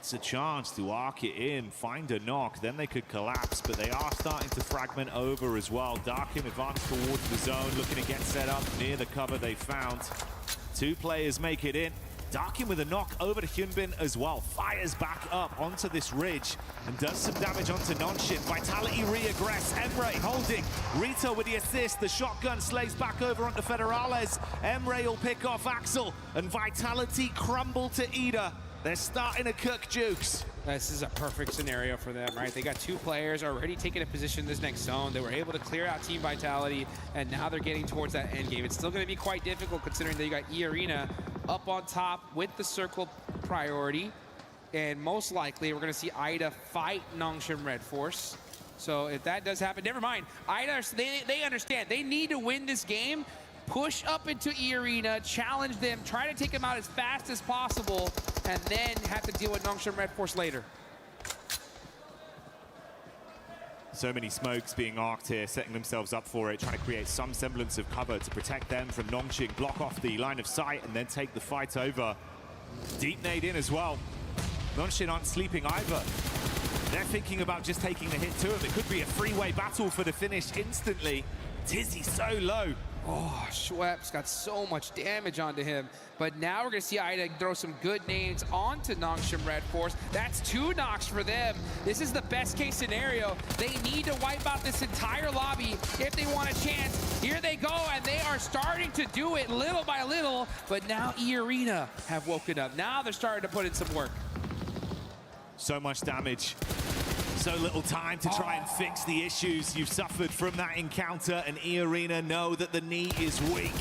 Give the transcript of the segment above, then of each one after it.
gets a chance to arc it in, find a knock, then they could collapse, but they are starting to fragment over as well. Darkin advanced towards the zone, looking to get set up near the cover they found. 2 players make it in. Darkin with a knock over to Hyunbin as well. Fires back up onto this ridge and does some damage onto Nonshin. Vitality re-aggress. Emre holding. Rito with the assist. The shotgun slays back over onto Federales. Emre will pick off Axel. And Vitality crumble to Ida. They're starting to cook Jukes. This is a perfect scenario for them, right? They got 2 players already taking a position in this next zone. They were able to clear out Team Vitality, and now they're getting towards that end game. It's still going to be quite difficult considering that you got E-Arena up on top with the circle priority. And most likely, we're going to see Ida fight Nongshim Red Force. So if that does happen, never mind. Ida, they understand. They need to win this game. Push up into E-Arena, challenge them, try to take them out as fast as possible, and then have to deal with Nongshim Red Force later. So many smokes being arced here, setting themselves up for it, trying to create some semblance of cover to protect them from Nongshim, block off the line of sight, and then take the fight over. Deep nade in as well. Nongshim aren't sleeping either. They're thinking about just taking the hit to him. It could be a three-way battle for the finish instantly. Tizzy so low. Oh, Schweppes got so much damage onto him. But now we're going to see Ida throw some good nades onto Nongshim Red Force. That's 2 knocks for them. This is the best case scenario. They need to wipe out this entire lobby if they want a chance. Here they go, and they are starting to do it little by little. But now E-Arena have woken up. Now they're starting to put in some work. So much damage. So little time to try and fix the issues you've suffered from that encounter, and E-Arena know that the knee is weak.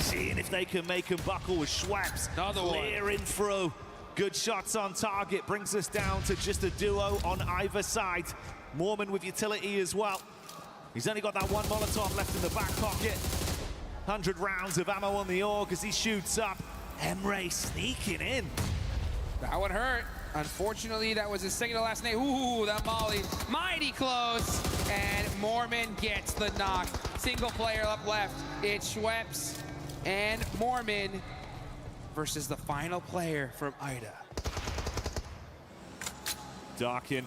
Seeing if they can make him buckle with Schweppes. Clearing through. Good shots on target. Brings us down to just a duo on either side. Mormon with utility as well. He's only got that 1 Molotov left in the back pocket. 100 rounds of ammo on the AUG as he shoots up. Emre sneaking in. That one hurt. Unfortunately, that was his second to last name. Ooh, that molly. Mighty close. And Mormon gets the knock. Single player up left. It's Schweppes and Mormon versus the final player from Ida. Darkin.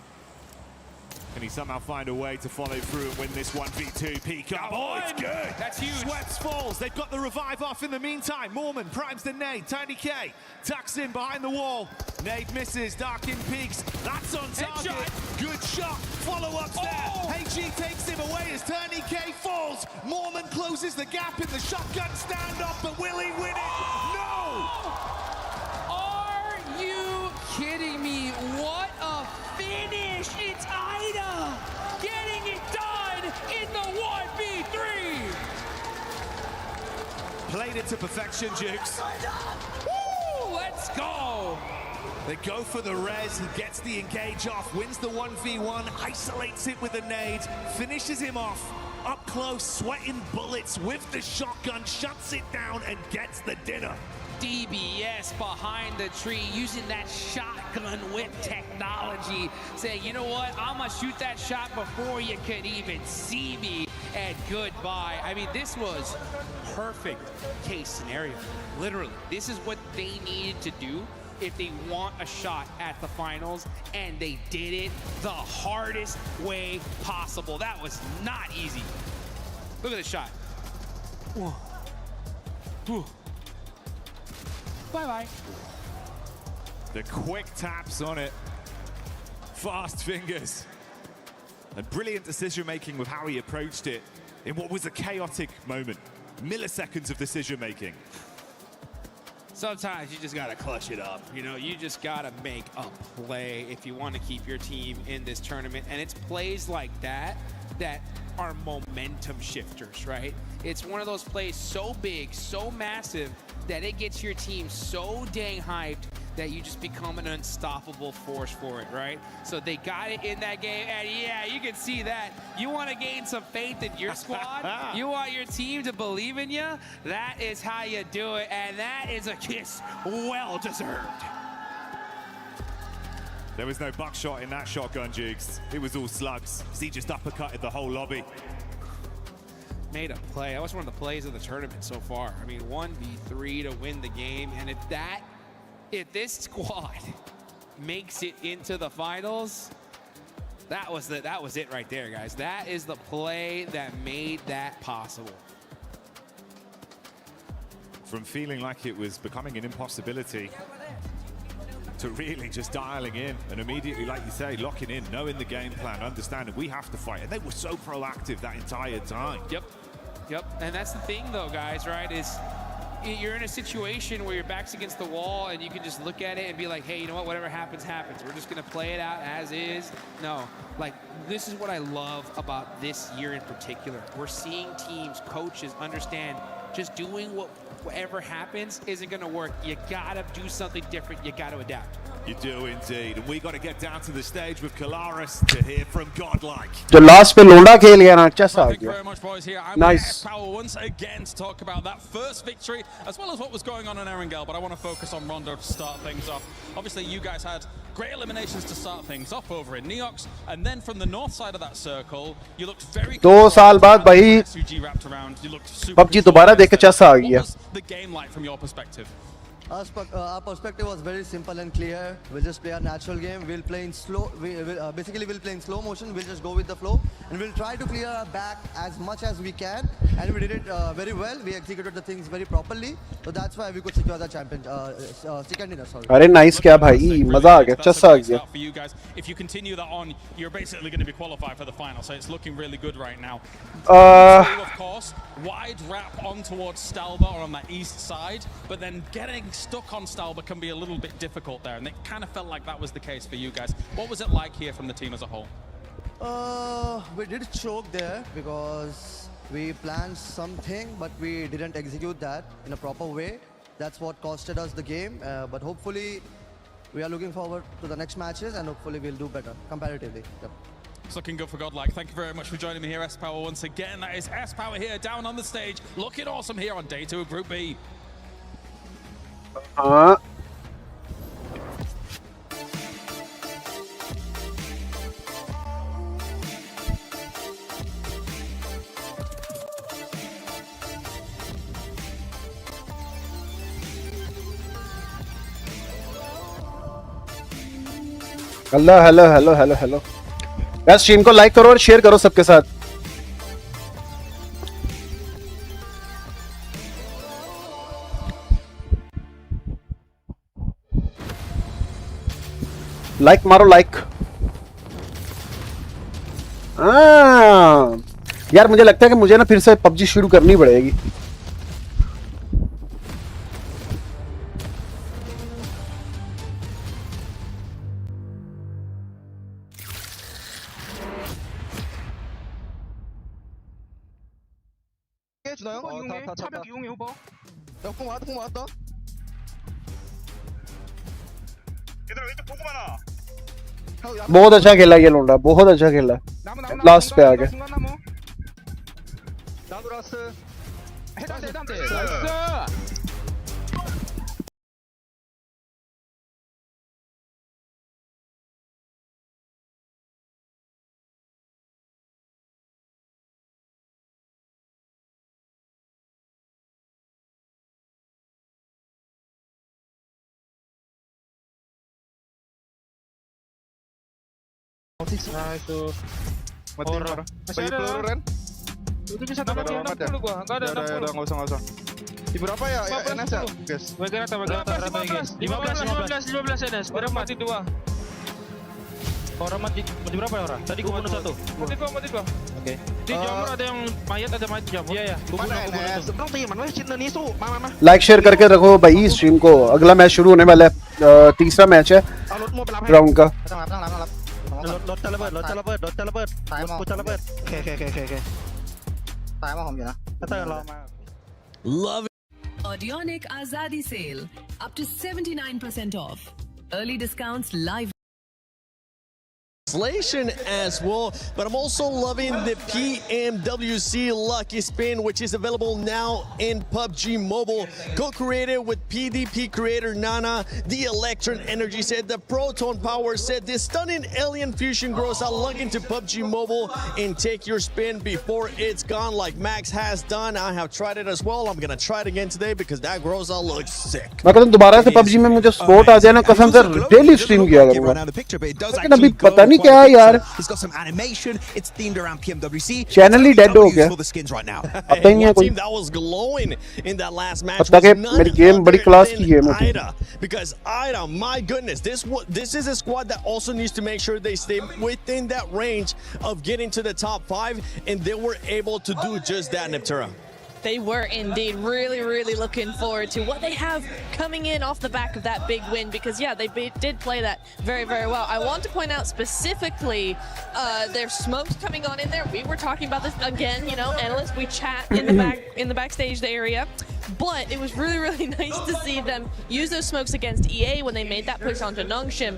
Can he somehow find a way to follow through and win this 1v2? Peek up. Oh, it's good. That's huge. Schweppes falls. They've got the revive off in the meantime. Mormon primes the nade. Tiny K tucks in behind the wall. Nade misses. Darkin peeks. That's on target. Headshot. Good shot. Follow-up there. HG takes him away as Tiny K falls. Mormon closes the gap in the shotgun standoff, but will he win it? No! Are you kidding me? What a finish! It's Ida getting it done in the 1v3. Played it to perfection, Jukes. Woo! Let's go. They go for the res, he gets the engage off, wins the 1v1, isolates it with a nade, finishes him off, up close, sweating bullets with the shotgun, shuts it down and gets the dinner. DBS behind the tree, using that shotgun whip technology, saying, you know what, I'm gonna shoot that shot before you can even see me, and goodbye. I mean, this was perfect case scenario, literally. This is what they needed to do if they want a shot at the finals, and they did it the hardest way possible. That was not easy. Look at the shot. Whoa. Whoa. Bye-bye. The quick taps on it. Fast fingers. And brilliant decision-making with how he approached it in what was a chaotic moment. Milliseconds of decision-making. Sometimes you just gotta clutch it up. You know, you just gotta make a play if you want to keep your team in this tournament. And it's plays like that that are momentum shifters, right? It's one of those plays so big, so massive, that it gets your team so dang hyped that you just become an unstoppable force for it, right? So they got it in that game, and yeah, you can see that. You want to gain some faith in your squad? You want your team to believe in you? That is how you do it, and that is a kiss well-deserved. There was no buckshot in that shotgun, Jukes. It was all slugs. He just uppercutted the whole lobby. Made a play. That was one of the plays of the tournament so far. I mean, 1v3 to win the game, and if this squad makes it into the finals. That was it right there, guys. That is the play that made that possible. From feeling like it was becoming an impossibility to really just dialing in and immediately, like you say, locking in, knowing the game plan, understanding we have to fight. And they were so proactive that entire time. Yep. And that's the thing, though, guys, right, is you're in a situation where your back's against the wall and you can just look at it and be like, hey, you know what, whatever happens, happens. We're just going to play it out as is. No, like, this is what I love about this year in particular. We're seeing teams, coaches understand just doing whatever happens isn't going to work. You got to do something different. You got to adapt. You do indeed. And we got to get down to the stage with Kalaris to hear from Godlike. जो last पे लोंडा खेल गया ना अच्छा सा Thank you very much, boys. Here I'm Nice. Power once again to talk about that first victory as well as what was going on in Erangel, but I want to focus on Rondo to start things off. Obviously, you guys had great eliminations to start things off over in Neox, and then from the north side of that circle, you looked very. 2 साल बाद भाई SUG wrapped around. You looked super. PUBG दोबारा देख के चस्सा आ गया. What was the game like from your perspective? Our perspective was very simple and clear. We'll just play our natural game. We'll play in slow. Basically, we'll play in slow motion. We'll just go with the flow, and we'll try to clear our back as much as we can. And we did it very well. We executed the things very properly. So that's why we could secure the champion. Second dinner, sorry. अरे nice क्या भाई मजा आ गया चस्सा आ गया. For you guys, if you continue that on, you're basically going to be qualified for the final. So it's looking really good right now. Of course, wide wrap on towards Stalba or on that east side, but then getting stuck on Stalba can be a little bit difficult there, and it kind of felt like that was the case for you guys. What was it like here from the team as a whole? We did choke there because we planned something, but we didn't execute that in a proper way. That's what costed us the game, but hopefully we are looking forward to the next matches, and hopefully we'll do better comparatively. Yep. It's looking good for Godlike. Thank you very much for joining me here, S-Power, once again. That is S-Power here down on the stage, looking awesome here on day 2 of Group B. Hello यार stream को like करो और share करो सबके साथ. Like मारो like. यार मुझे लगता है कि मुझे ना फिर से पबजी शुरू करनी पड़ेगी. 차벽 이용해 오버. 공 왔다. 얘들아 왼쪽 보고 많아. बहुत अच्छा खेला ये लोंडा बहुत अच्छा खेला. लास्ट पे आ गया. 나도 라스. 해단대. 나이스. Nah itu horor. Masih ada peluru Ren? Itu bisa tambah 60 gua. Enggak ada 60. Udah enggak usah. Di berapa ya? NS ya, guys. Bagian rata guys. 15 NS. Berapa mati 2? Orang mati berapa ya orang? Tadi gua bunuh 1. Mati 2. Oke. Di jamur ada yang mayat jamur. Iya. Gua bunuh NS. Bang teman weh cinta nih su. Ma. Like share करके रखो भाई stream को. अगला match शुरू होने वाला है. तीसरा मैच है round का.รถจะระเบิดตายมองเคตายมองผมอยู่นะถ้ารอมา Love Audionic Azadi sale up to 79% off. Early discounts live as well, but I'm also loving the PMWC Lucky Spin, which is available now in PUBG Mobile, co-created with PDP creator Nana, the Electron Energy set, the Proton Power set, this stunning Alien Fusion grows out. Log into PUBG Mobile and take your spin before it's gone, like Max has done. I have tried it as well. I'm gonna try it again today because that grows out looks sick. मैं कहता हूँ दोबारा से PUBG में मुझे sport आ जाए ना, कसम से डेली स्ट्रीम किया करूँगा, लेकिन अभी पता नहीं क्या है यार, चैनल ही डेड हो गया, पता ही नहीं है कोई, पता कि मेरी गेम बड़ी क्लास की गेम होती है. Because Ida, my goodness, this is a squad that also needs to make sure they stay within that range of getting to the top 5, and they were able to do just that, Neptura. They were indeed really looking forward to what they have coming in off the back of that big win, because yeah, they did play that very well. I want to point out specifically their smokes coming on in there. We were talking about this again, you know, analysts, we chat in the backstage area. But it was really nice to see them use those smokes against EA when they made that push onto Nongshim.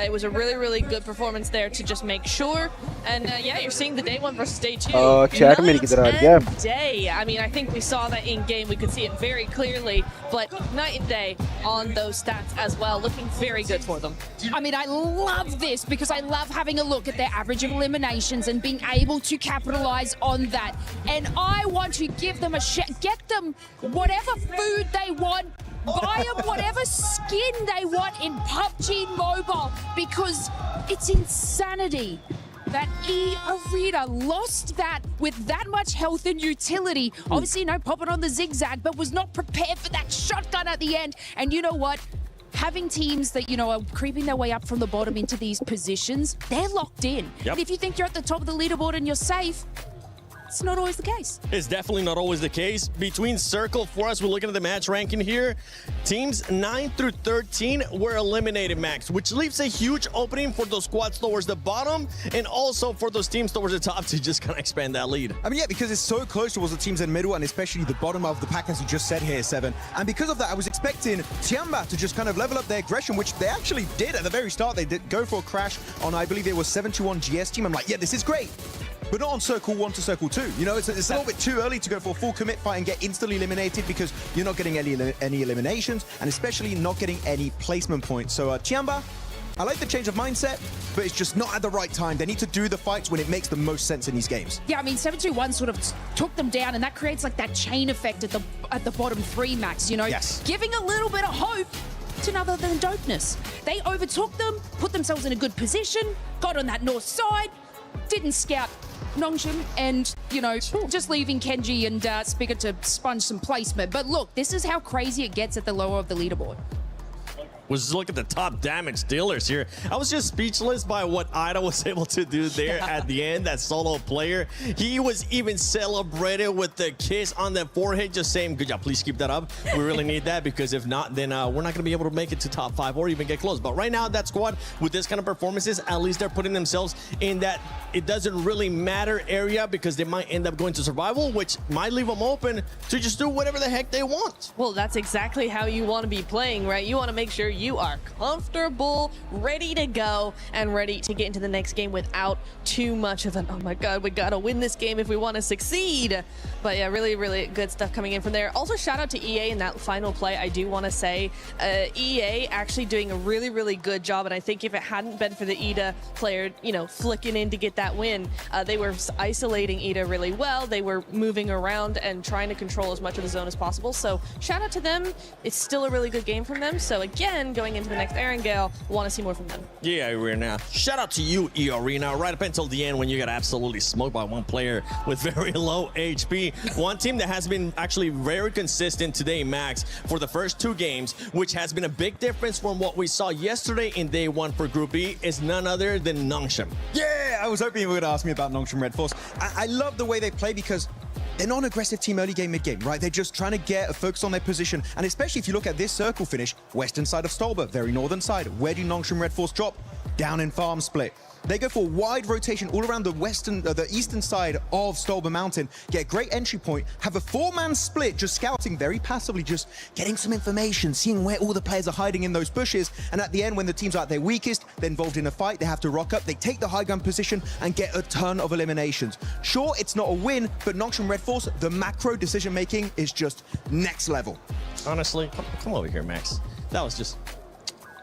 It was a really good performance there to just make sure. And yeah, you're seeing the day 1 versus day 2. Chat में किधर आ गया? Day. I mean, I think we saw that in game. We could see it very clearly. But night and day on those stats as well, looking very good for them. I mean, I love this because I love having a look at their average of eliminations and being able to capitalize on that. And I want to give them a get them whatever food they want, buy them whatever skin they want in PUBG Mobile, because it's insanity that E-Arena lost that with that much health and utility. Obviously, you know, popping on the zigzag, but was not prepared for that shotgun at the end. And you know what? Having teams that, you know, are creeping their way up from the bottom into these positions, they're locked in. Yep. And if you think you're at the top of the leaderboard and you're safe, it's not always the case. It's definitely not always the case. Between Circle for us, we're looking at the match ranking here. Teams 9 through 13 were eliminated, Max, which leaves a huge opening for those squads towards the bottom and also for those teams towards the top to just kind of expand that lead. I mean, yeah, because it's so close towards the teams in the middle and especially the bottom of the pack, as you just said here, Seven. And because of that, I was expecting Tiamba to just kind of level up their aggression, which they actually did at the very start. They did go for a crash on, I believe it was 7-1 GS team. I'm like, yeah, this is great. But not on Circle 1 to Circle 2. You know, it's a little bit too early to go for a full commit fight and get instantly eliminated because you're not getting any eliminations and especially not getting any placement points. So Tiamba, I like the change of mindset, but it's just not at the right time. They need to do the fights when it makes the most sense in these games. Yeah, I mean, 7-2-1 sort of took them down, and that creates like that chain effect at the bottom 3, Max, you know? Yes. Giving a little bit of hope to none other than dopeness. They overtook them, put themselves in a good position, got on that north side, didn't scout Nongshim, and, you know, just leaving Kenji and Spigot to sponge some placement. But look, this is how crazy it gets at the lower of the leaderboard. Was look at the top damage dealers here. I was just speechless by what Ida was able to do there at the end. That solo player, he was even celebrated with the kiss on the forehead, just saying, good job, please keep that up. We really need that, because if not, then we're not gonna be able to make it to top 5 or even get close. But right now, that squad with this kind of performances, at least they're putting themselves in that it doesn't really matter area, because they might end up going to survival, which might leave them open to just do whatever the heck they want. Well, that's exactly how you want to be playing, right? You want to make sure you are comfortable, ready to go, and ready to get into the next game without too much of an, oh my god, we gotta win this game if we want to succeed. But yeah, really good stuff coming in from there. Also, shout out to EA in that final play. I do want to say EA actually doing a really good job, and I think if it hadn't been for the Ida player, you know, flicking in to get that win, they were isolating Ida really well. They were moving around and trying to control as much of the zone as possible. So shout out to them. It's still a really good game from them. So again, going into the next Erangel, want to see more from them. Yeah, Arena. Shout out to you, E-Arena, right up until the end when you got absolutely smoked by one player with very low HP. One team that has been actually very consistent today, Max, for the first 2 games, which has been a big difference from what we saw yesterday in day 1 for Group E, is none other than Nongshim. Yeah, I was hoping you were going to ask me about Nongshim Red Force. I love the way they play because they're not an aggressive team early game, mid game, right? They're just trying to get a focus on their position. And especially if you look at this circle finish, western side of Stolber, very northern side. Where do Nongshim Red Force drop? down in farm split. They go for wide rotation all around the eastern side of Stolber Mountain, get a great entry point, have a 4-man split, just scouting very passively, just getting some information, seeing where all the players are hiding in those bushes. And at the end, when the teams are at their weakest, they're involved in a fight, they have to rock up, they take the high ground position and get a ton of eliminations. Sure, it's not a win, but Nox and Red Force, the macro decision making is just next level. Honestly, come over here, Max. That was just...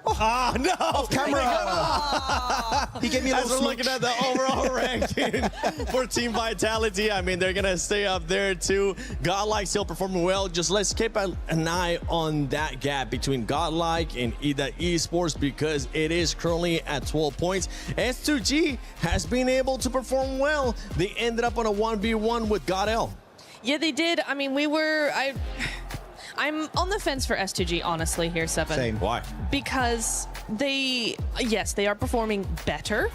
Ah, no! Off camera! He gave me a little As we're looking at the overall ranking for Team Vitality, I mean, they're going to stay up there too. Godlike still performing well. Just let's keep an eye on that gap between Godlike and Esports because it is currently at 12 points. S2G has been able to perform well. They ended up on a 1v1 with GodL. Yeah, they did. I mean, I'm on the fence for S2G, honestly, here, Seven. Same. Why? Because they are performing better.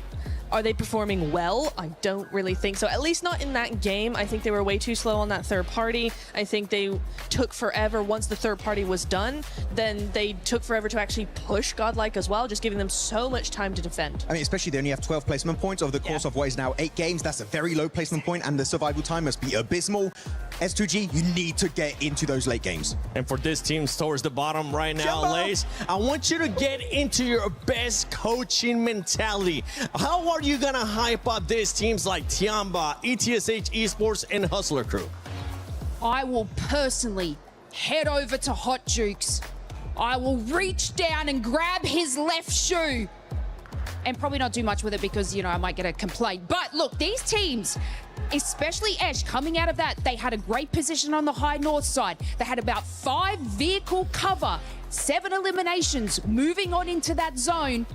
Are they performing well? I don't really think so. At least not in that game. I think they were way too slow on that third party. I think they took forever. Once the third party was done, then they took forever to actually push Godlike as well, just giving them so much time to defend. I mean, especially they only have 12 placement points over the course of what is now 8 games. That's a very low placement point, and the survival time must be abysmal. S2G, you need to get into those late games. And for this team towards the bottom right now, Lace, I want you to get into your best coaching mentality. How are you gonna hype up these teams like Tiamba, ETSH Esports, and Hustler Crew? I will personally head over to Hot Jukes. I will reach down and grab his left shoe and probably not do much with it because, you know, I might get a complaint. But look, these teams, especially Esh, coming out of that, they had a great position on the high north side. They had about 5 vehicle cover, 7 eliminations, moving on into that zone.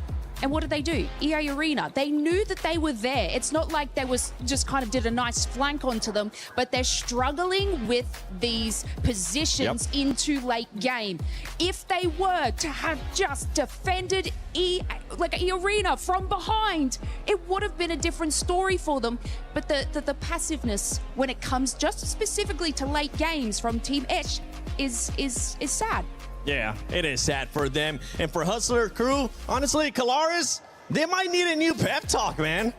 And what did they do? EA Arena. They knew that they were there. It's not like they was just kind of did a nice flank onto them, but they're struggling with these positions into late game. If they were to have just defended EA Arena from behind, it would have been a different story for them. But the passiveness when it comes just specifically to late games from Team Esh is sad. Yeah, it is sad for them. And for Hustler Crew, honestly, Kalaris, they might need a new pep talk, man.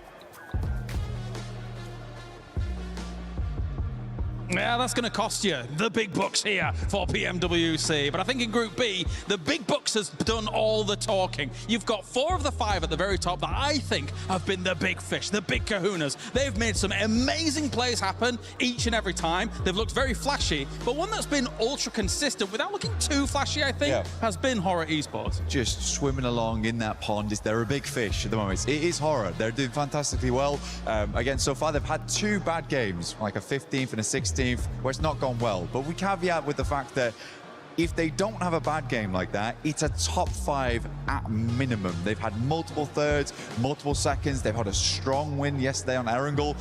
Yeah, that's going to cost you the big bucks here for PMWC. But I think in Group B, the big bucks has done all the talking. You've got 4 of the 5 at the very top that I think have been the big fish, the big kahunas. They've made some amazing plays happen each and every time. They've looked very flashy, but one that's been ultra consistent without looking too flashy, I think, has been Horror Esports. Just swimming along in that pond. They're a big fish at the moment. It is Horror. They're doing fantastically well. Again, so far they've had 2 bad games, like a 15th and a 16th, where it's not gone well. But we caveat with the fact that if they don't have a bad game like that, it's a top 5 at minimum. They've had multiple thirds, multiple seconds. They've had a strong win yesterday on Erangel.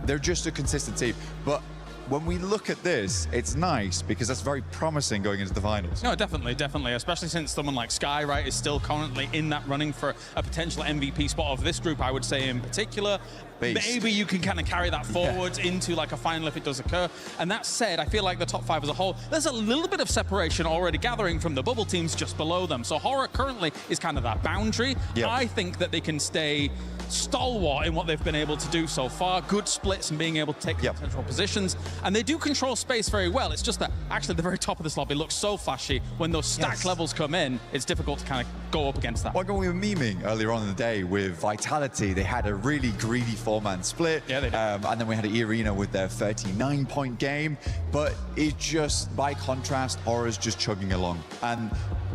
They're just a consistent team. But when we look at this, it's nice because that's very promising going into the finals. No, definitely, definitely, especially since someone like Sky, right, is still currently in that running for a potential MVP spot of this group, I would say in particular. Beast. Maybe you can kind of carry that forwards into like a final if it does occur. And that said, I feel like the top 5 as a whole, there's a little bit of separation already gathering from the bubble teams just below them. So Horror currently is kind of that boundary. I think that they can stay stalwart in what they've been able to do so far. Good splits and being able to take central positions. And they do control space very well. It's just that actually the very top of this lobby looks so flashy. When those stack levels come in, it's difficult to kind of go up against that. Like when we were memeing earlier on in the day with Vitality, they had a really greedy 4-man split. Yeah, they did. And then we had Arena with their 39-point game. But it just, by contrast, Horror's just chugging along. And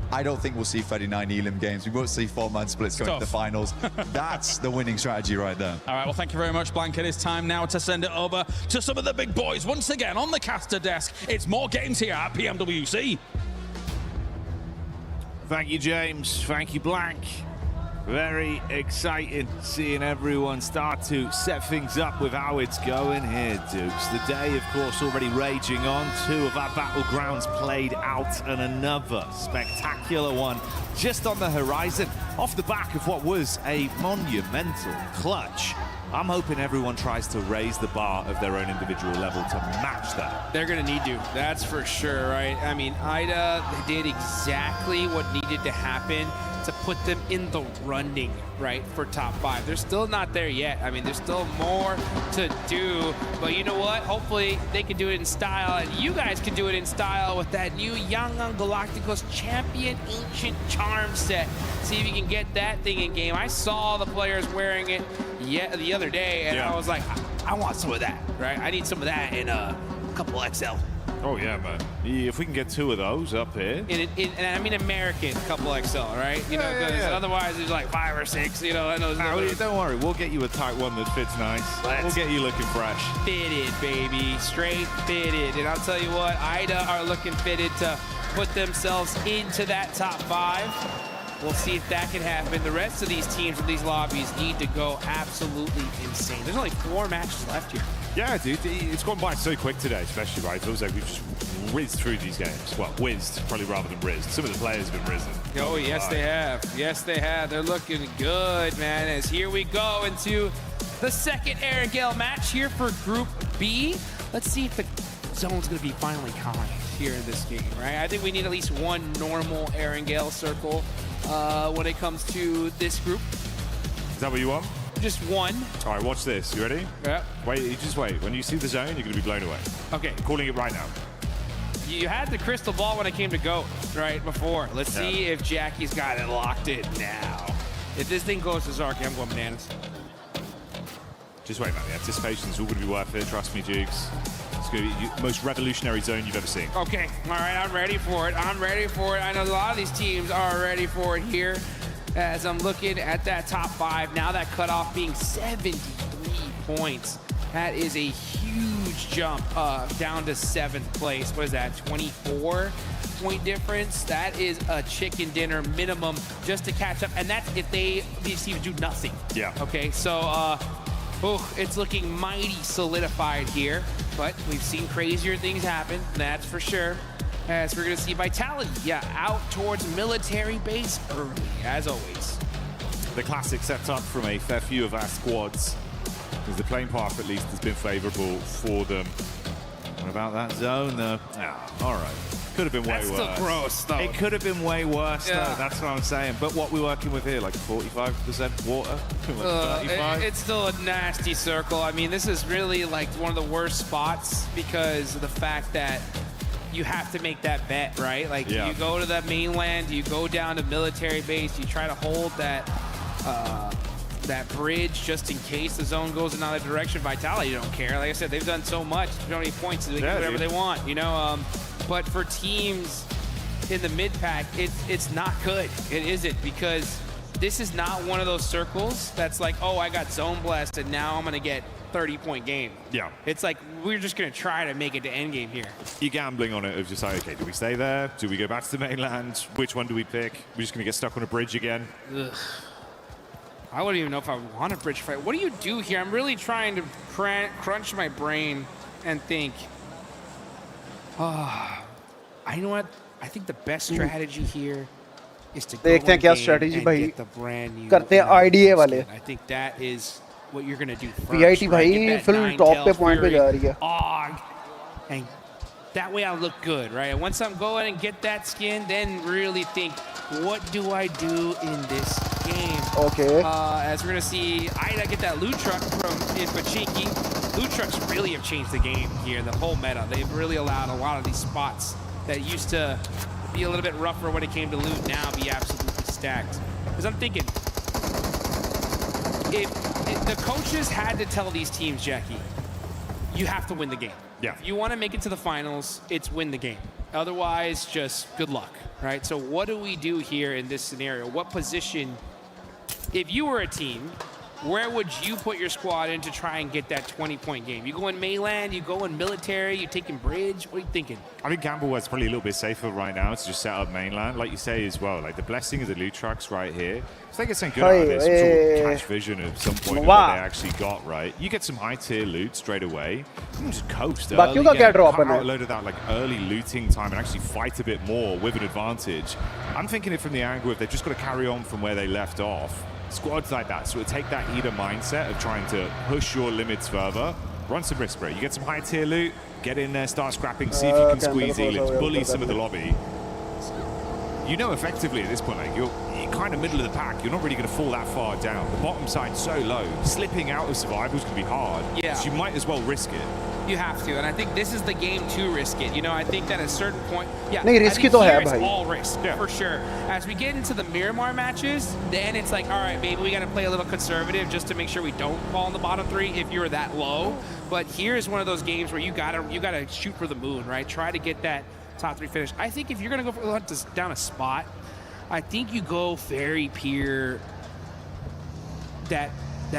I don't think we'll see 39 Elim games. We won't see 4-man splits going to the finals. That's the winning strategy right there. All right, well, thank you very much, Blank. It is time now to send it over to some of the big boys. Once again, on the caster desk, it's more games here at PMWC. Thank you, James. Thank you, Blank. Very exciting seeing everyone start to set things up with how it's going here, Dukes. The day, of course, already raging on. 2 of our battlegrounds played out and another spectacular one just on the horizon. Off the back of what was a monumental clutch. I'm hoping everyone tries to raise the bar of their own individual level to match that. They're going to need to, that's for sure, right? I mean, IDA, they did exactly what needed to happen to put them in the running, right, for top 5. They're still not there yet. I mean, there's still more to do, but you know what? Hopefully they can do it in style, and you guys can do it in style with that new Yangon Galacticos Champion Ancient Charm set. See if you can get that thing in game. I saw the players wearing it the other day, and I was like, I want some of that, right? I need some of that in a couple XL. Oh yeah, man. If we can get 2 of those up here. And I mean American couple XL, right? You know, because otherwise there's like 5 or 6, you know. I know don't worry, we'll get you a tight one that fits nice. We'll get you looking fresh. Fitted, baby. Straight fitted. And I'll tell you what, IDA are looking fitted to put themselves into that top 5. We'll see if that can happen. The rest of these teams in these lobbies need to go absolutely insane. There's only 4 matches left here. Yeah, dude, it's gone by so quick today, especially, right? It feels like we've just whizzed through these games. Well, whizzed, probably rather than rizzed. Some of the players have been risen. Oh, yes, they have. Yes, they have. They're looking good, man, as here we go into the second Erangel match here for Group B. Let's see if the zone's going to be finally kind here in this game, right? I think we need at least one normal Erangel circle when it comes to this group. Is that what you want? Just one. All right, watch this. You ready? Yeah. Wait, you just wait. When you see the zone, you're going to be blown away. Okay. I'm calling it right now. You had the crystal ball when it came to GOAT, right, before. Let's see if Jackie's got it locked in now. If this thing goes to Zarky, I'm going bananas. Just wait, man. The anticipation's all going to be worth it. Trust me, Jukes. It's going to be the most revolutionary zone you've ever seen. Okay. All right, I'm ready for it. I'm ready for it. I know a lot of these teams are ready for it here. As I'm looking at that top 5, now that cutoff being 73 points. That is a huge jump down to 7th place. What is that, 24-point difference? That is a chicken dinner minimum just to catch up. And that's if these teams do nothing. Yeah. Okay, so it's looking mighty solidified here. But we've seen crazier things happen, that's for sure. As we're going to see Vitality, out towards military base early, as always. The classic setup from a fair few of our squads, because the playing path at least has been favorable for them. What about that zone, though? All right. Could have been way worse. That's still gross, though. It could have been way worse, though. That's what I'm saying. But what we're working with here, like 45% water? 35? It's still a nasty circle. I mean, this is really like one of the worst spots because of the fact that you have to make that bet, right? Like, you go to the mainland, you go down to military base, you try to hold that that bridge just in case the zone goes in another direction. Vitality don't care. Like I said, they've done so much. They don't need points, so they can do whatever they want, you know? But for teams in the mid-pack, it's not good. It isn't, because this is not one of those circles that's like, oh, I got zone blessed, and now I'm going to get 30-point game. Yeah. It's like, we're just going to try to make it to endgame here. You're gambling on it of just like, okay, do we stay there? Do we go back to the mainland? Which one do we pick? We're just going to get stuck on a bridge again? Ugh. I wouldn't even know if I want a bridge fight. What do you do here? I'm really trying to crunch my brain and think, you know what? I think the best strategy here is to go देखते हैं क्या strategy भाई करते हैं IDA वाले. I think that is what you're going to do first. PIT भाई full top पे point पे जा रही है. And that way I'll look good, right? And once I'm going and get that skin, then really think, what do I do in this game? Okay. As we're going to see Ida get that loot truck from Infachiki. Loot trucks really have changed the game here, the whole meta. They've really allowed a lot of these spots that used to be a little bit rougher when it came to loot now be absolutely stacked. Because I'm thinking, if the coaches had to tell these teams, Jackie, you have to win the game. Yeah. If you want to make it to the finals, it's win the game. Otherwise, just good luck, right? So what do we do here in this scenario? What position, if you were a team, where would you put your squad in to try and get that 20-point game? You go in mainland, you go in military, you taking bridge? What are you thinking? I think Gamble was probably a little bit safer right now to just set up mainland, like you say as well. Like the blessing of the loot trucks right here. So they get something good out of this, some sort of cash vision at some point of what they actually got, right? You get some high-tier loot straight away. You can just coast early, get a load of that like early looting time and actually fight a bit more with an advantage. I'm thinking it from the angle if they've just got to carry on from where they left off. Squads like that, so take that Ida mindset of trying to push your limits further, run some risk break. You get some high tier loot, get in there, start scrapping, see if you can squeeze elites, bully some of the lobby. You know effectively at this point, like you're you're kind of middle of the pack. You're not really going to fall that far down. The bottom side's so low. Slipping out of survival is going to be hard. Yeah. So you might as well risk it. You have to, and I think this is the game to risk it. You know, I think that at a certain point, yeah, नहीं, risky तो है भाई. all risk, for sure. As we get into the Miramar matches, then it's like, all right, maybe we got to play a little conservative just to make sure we don't fall in the bottom three if you're that low. But here is one of those games where you gotta shoot for the moon, right? Try to get that top three finish. I think if you're gonna go for down a spot, I think you go Ferry Pier, that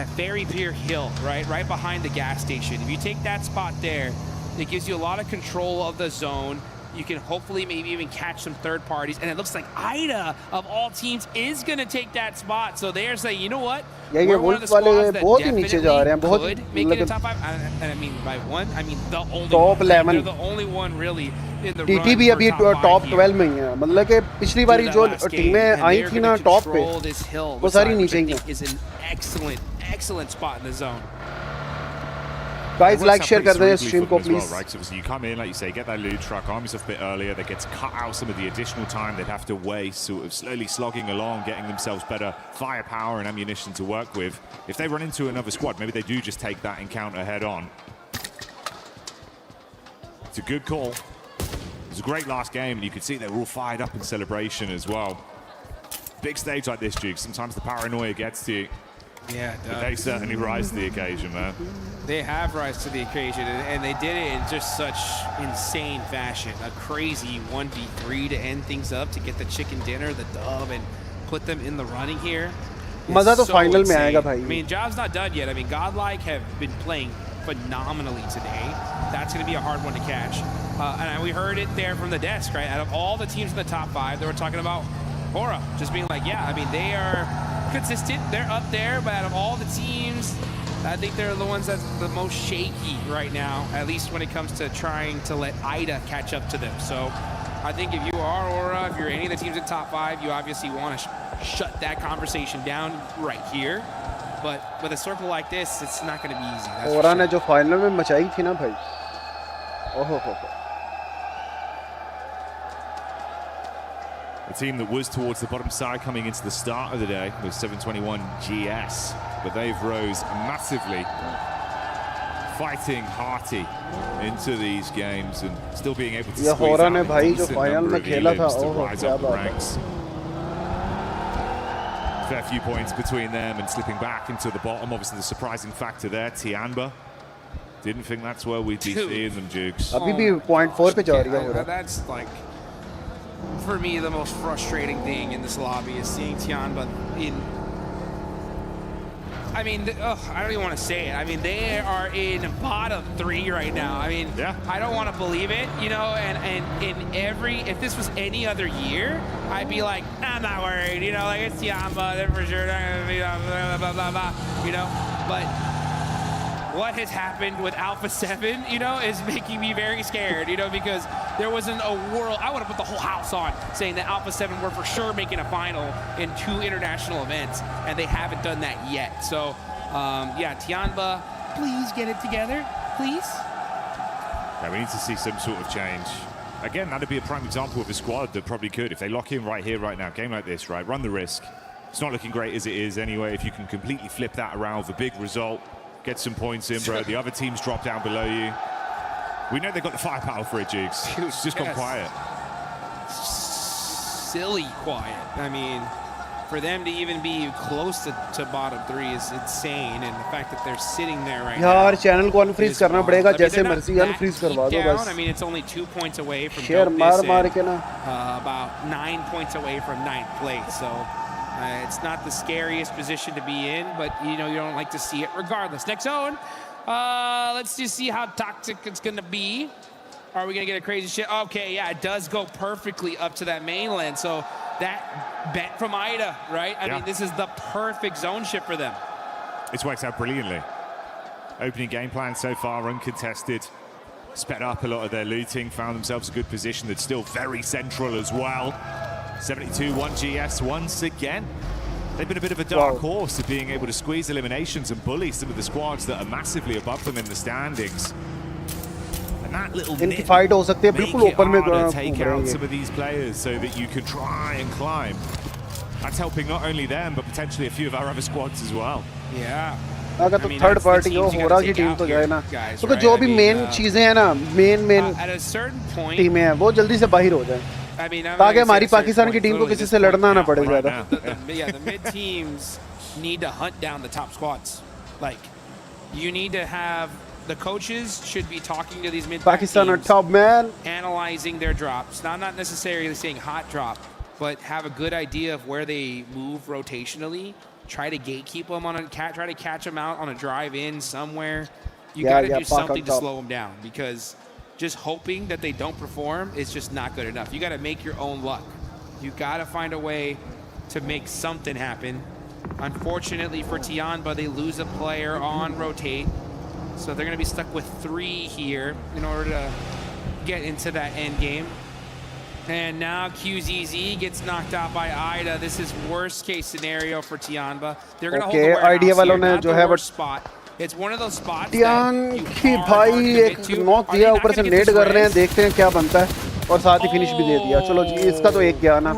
Ferry Pier hill, right behind the gas station. If you take that spot there, it gives you a lot of control of the zone. You can hopefully maybe even catch some third parties. And it looks like IDA, of all teams, is going to take that spot. So they're saying, you know what? We're one of the squads that definitely could make it a top 5. And I mean, by one, I mean the only top 11. They're the only one really in the TT भी अभी top 12 में ही है. मतलब कि पिछली बारी जो टीमें आई थी ना top पे, वो सारी नीचे ही हैं. Is an excellent spot in the zone. Guys, like, share कर दें stream को please. Well, right? So you come in, like you say, get that loot truck, arm yourself a bit earlier. That gets cut out some of the additional time they'd have to waste, sort of slowly slogging along, getting themselves better firepower and ammunition to work with. If they run into another squad, maybe they do just take that encounter head on. It's a good call. It was a great last game, and you could see they were all fired up in celebration as well. Big stage like this, Duke, sometimes the paranoia gets to you. Yeah, but they certainly rise to the occasion, man. They have rise to the occasion, and they did it in just such insane fashion. A crazy 1v3 to end things up, to get the chicken dinner, the dub, and put them in the running here. मजा तो final में आएगा भाई. I mean, job's not done yet. I mean, Godlike have been playing phenomenally today. That's going to be a hard one to catch. And we heard it there from the desk, right? Out of all the teams in the top 5, they were talking about Aura, just being like, yeah, I mean, they are consistent, they're up there, but out of all the teams, I think they're the ones that's the most shaky right now, at least when it comes to trying to let IDA catch up to them. So I think if you are Aura, if you're any of the teams in top 5, you obviously want to shut that conversation down right here. But with a circle like this, it's not going to be easy. Aura ने जो final में मचाई थी ना भाई, ओहो हो. A team that was towards the bottom side coming into the start of the day was 721 GS, but they've rose massively, fighting hearty into these games and still being able to squeeze out a decent number of elims to rise up the ranks. Fair few points between them and slipping back into the bottom. Obviously the surprising factor there, Tianba. Didn't think that's where we'd be seeing them, Jukes. अभी भी 0.4 पे जा रही है. That's like, for me, the most frustrating thing in this lobby is seeing Tianba in, I mean, I don't even want to say it. I mean, they are in bottom 3 right now. I mean, yeah. I don't want to believe it, you know, and in every, if this was any other year, I'd be like, I'm not worried, you know, like, it's Tianba, they're for sure not going to be blah, blah, blah, blah, you know, but what has happened with Alpha 7, you know, is making me very scared, you know, because there wasn't a world, I would have put the whole house on saying that Alpha 7 were for sure making a final in 2 international events, and they haven't done that yet. So, yeah, Tianba, please get it together, please. Yeah, we need to see some sort of change. Again, that'd be a prime example of a squad that probably could. If they lock in right here, right now, game like this, right, run the risk. It's not looking great as it is anyway. If you can completely flip that around with a big result, get some points in, bro. The other teams drop down below you. We know they've got the firepower for it, Jukes. It's just gone quiet. Silly quiet. I mean, for them to even be close to bottom 3 is insane, and the fact that they're sitting there right now. यार channel को unfreeze करना पड़ेगा जैसे मर्जी unfreeze करवा दो बस. I mean, it's only 2 points away from share मार के ना. About 9 points away from 9th place. So it's not the scariest position to be in, but you know, you don't like to see it regardless. Next zone. Let's just see how toxic it's going to be. Are we going to get a crazy shit? Okay, yeah, it does go perfectly up to that mainland. So that bet from IDA, right? I mean, this is the perfect zone shift for them. It's worked out brilliantly. Opening game plan so far uncontested. Sped up a lot of their looting, found themselves a good position that's still very central as well. 72-1 GS once again. They've been a bit of a dark horse of being able to squeeze eliminations and bully some of the squads that are massively above them in the standings. And that little nip fight हो सकती है बिल्कुल ऊपर में take out some of these players so that you can try and climb. That's helping not only them, but potentially a few of our other squads as well. Yeah. अगर तो third party हो रहा की team तो जाए ना, तो जो भी मेन चीजें हैं ना, मेन टीमें हैं, वो जल्दी से बाहर हो जाए, ताकि हमारी पाकिस्तान की टीम को किसी से लड़ना ना पड़े ज़्यादा. Yeah, the mid teams need to hunt down the top squads. Like, you need to have the coaches should be talking to these mid Pakistan are top, man. Analyzing their drops. Now, not necessarily saying hot drop, but have a good idea of where they move rotationally. Try to gatekeep them on a try to catch them out on a drive in somewhere. You got to do something to slow them down, because just hoping that they don't perform is just not good enough. You got to make your own luck. You got to find a way to make something happen. Unfortunately for Tianba, they lose a player on rotate, so they're going to be stuck with 3 here in order to get into that end game. And now QZZ gets knocked out by Ida. This is worst case scenario for Tianba. They're going to hold the warehouse here, not the worst spot. It's one of those spots Tian की भाई एक knock दिया, ऊपर से net कर रहे हैं, देखते हैं क्या बनता है, और साथ ही फिनिश भी दे दिया. चलो जी, इसका तो एक गया ना.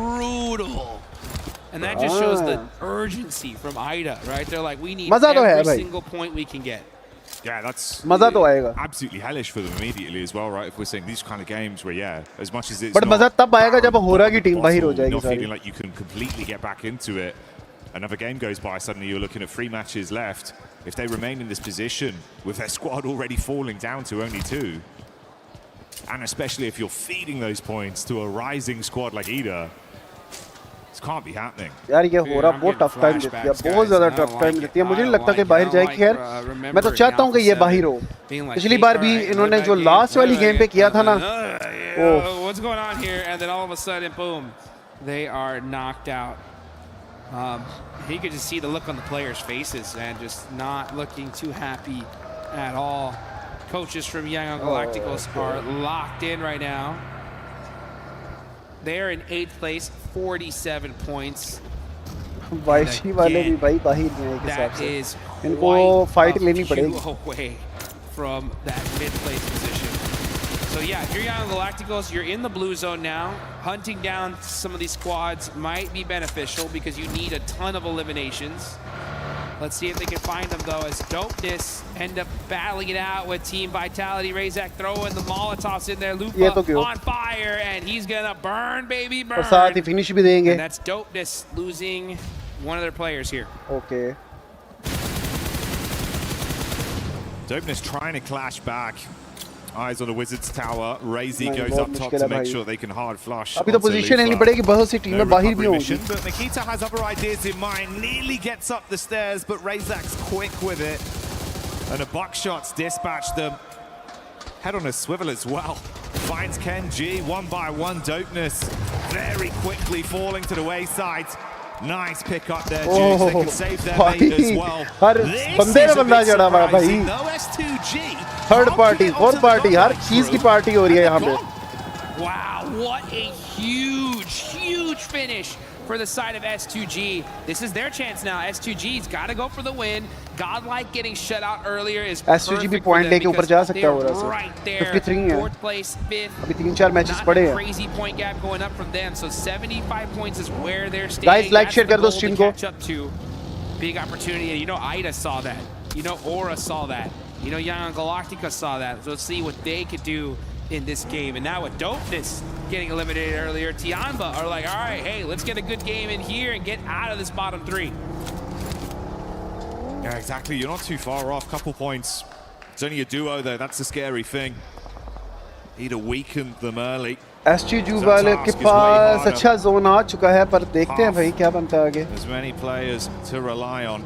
And that just shows the urgency from Ida, right? They're like, we need every single point we can get. Yeah, that's मजा तो आएगा. Absolutely hellish for them immediately as well, right? If we're saying these kind of games where, yeah, as much as it's but मजा तब आएगा जब हो रहा की टीम बाहर हो जाएगी not सारी. feeling like you can completely get back into it. Another game goes by, suddenly you're looking at 3 matches left. If they remain in this position with their squad already falling down to only 2, and especially if you're feeding those points to a rising squad like Ida, this can't be happening. यार ये हो रहा बहुत tough time देती है, बहुत ज़्यादा tough time देती है. मुझे नहीं लगता कि बाहर जाएगी. खैर, मैं तो चाहता हूँ कि ये बाहर हो. पिछली बार भी इन्होंने जो लास्ट वाली गेम पे किया था ना, what's going on here? And then all of a sudden, boom, they are knocked out. You could just see the look on the players' faces and just not looking too happy at all. Coaches from Young Galacticos are locked in right now. They're in 8th place, 47 points. वाइशी वाले भी भाई बाहर हैं एक हिसाब से. इनको fight लेनी पड़ेगी. Away from that mid-place position. So yeah, if you're Young Galacticos, you're in the blue zone now. Hunting down some of these squads might be beneficial because you need a ton of eliminations. Let's see if they can find them though, as Dopeness end up battling it out with Team Vitality. Razak throwing the Molotovs in there. Lupa on fire, and he's gonna burn, baby, burn. साथ ही finish भी देंगे. And that's Dopeness losing one of their players here. Okay. Dopeness trying to clash back. Eyes on the Wizards tower. Razy goes up top to make sure they can hard flush. अभी तो position लेनी पड़ेगी, बहुत सी टीमें बाहर भी होंगी. But Nikita has other ideas in mind. Nearly gets up the stairs, but Razak's quick with it. And the buckshots dispatch them. Head on a swivel as well. Finds Ken G 1 by 1. Dopeness very quickly falling to the wayside. Nice pick up there, Juice. They can save their mate as well. बंदे का बंदा चढ़ा हुआ है भाई. No S2G. Third party, fourth party, हर चीज की party हो रही है यहाँ पे. Wow, what a huge finish for the side of S2G. This is their chance now. S2G's got to go for the win. Godlike getting shut out earlier is S2G भी point लेके ऊपर जा सकता है वो रहा. Right there. 53 है. 4th place, 5th. अभी 3-4 मैचेस पड़े हैं. Crazy point gap going up from them. So 75 points is where they're staying. Guys, like, share कर दो stream को. Catch up to. Big opportunity. You know Ida saw that. You know Aura saw that. You know Young Galactica saw that. So let's see what they could do in this game. And now with Dopeness getting eliminated earlier, Tianba are like, all right, hey, let's get a good game in here and get out of this bottom 3. Yeah, exactly. You're not too far off. Couple points. It's only a duo, though. That's the scary thing. He'd have weakened them early. STG वाले के पास अच्छा zone आ चुका है, पर देखते हैं भाई क्या बनता है आगे. There's many players to rely on.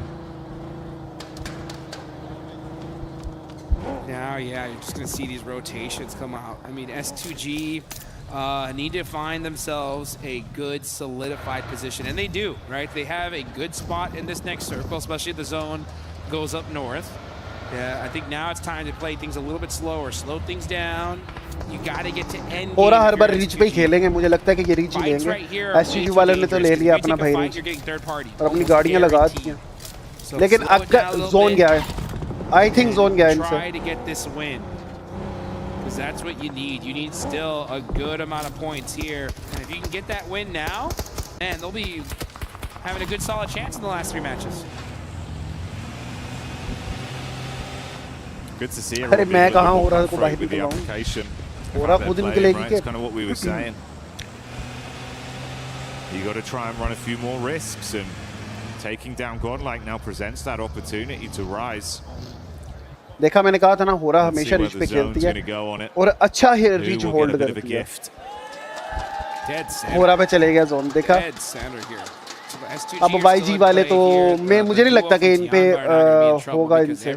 Now, yeah, you're just going to see these rotations come out. I mean, S2G need to find themselves a good, solidified position. And they do, right? They have a good spot in this next circle, especially if the zone goes up north. Yeah, I think now it's time to play things a little bit slower. Slow things down. You got to get to end game. पूरा हर बार reach पे ही खेलेंगे. मुझे लगता है कि ये reach ही लेंगे. STG वाले ने तो ले लिया अपना भाई रीच और अपनी गाड़ियां लगा दी हैं. लेकिन अगर जोन गया है. I think zone guy. Try to get this win, because that's what you need. You need still a good amount of points here, and if you can get that win now, man, they'll be having a good solid chance in the last 3 matches. Good to see अरे मैं कहाँ हो रहा को बाहर with the निकल application. हो रहा खुद निकलेगी It's kind of what we were saying. You got to try and run a few more risks, and taking down Godlike now presents that opportunity to rise. देखा मैंने कहा था ना हो रहा हमेशा रीच पे खेलती है और अच्छा ही रीच होल्ड करती है हो रहा पे चले गया जोन देखा अब YG वाले तो मैं मुझे नहीं लगता कि इन पे होगा इनसे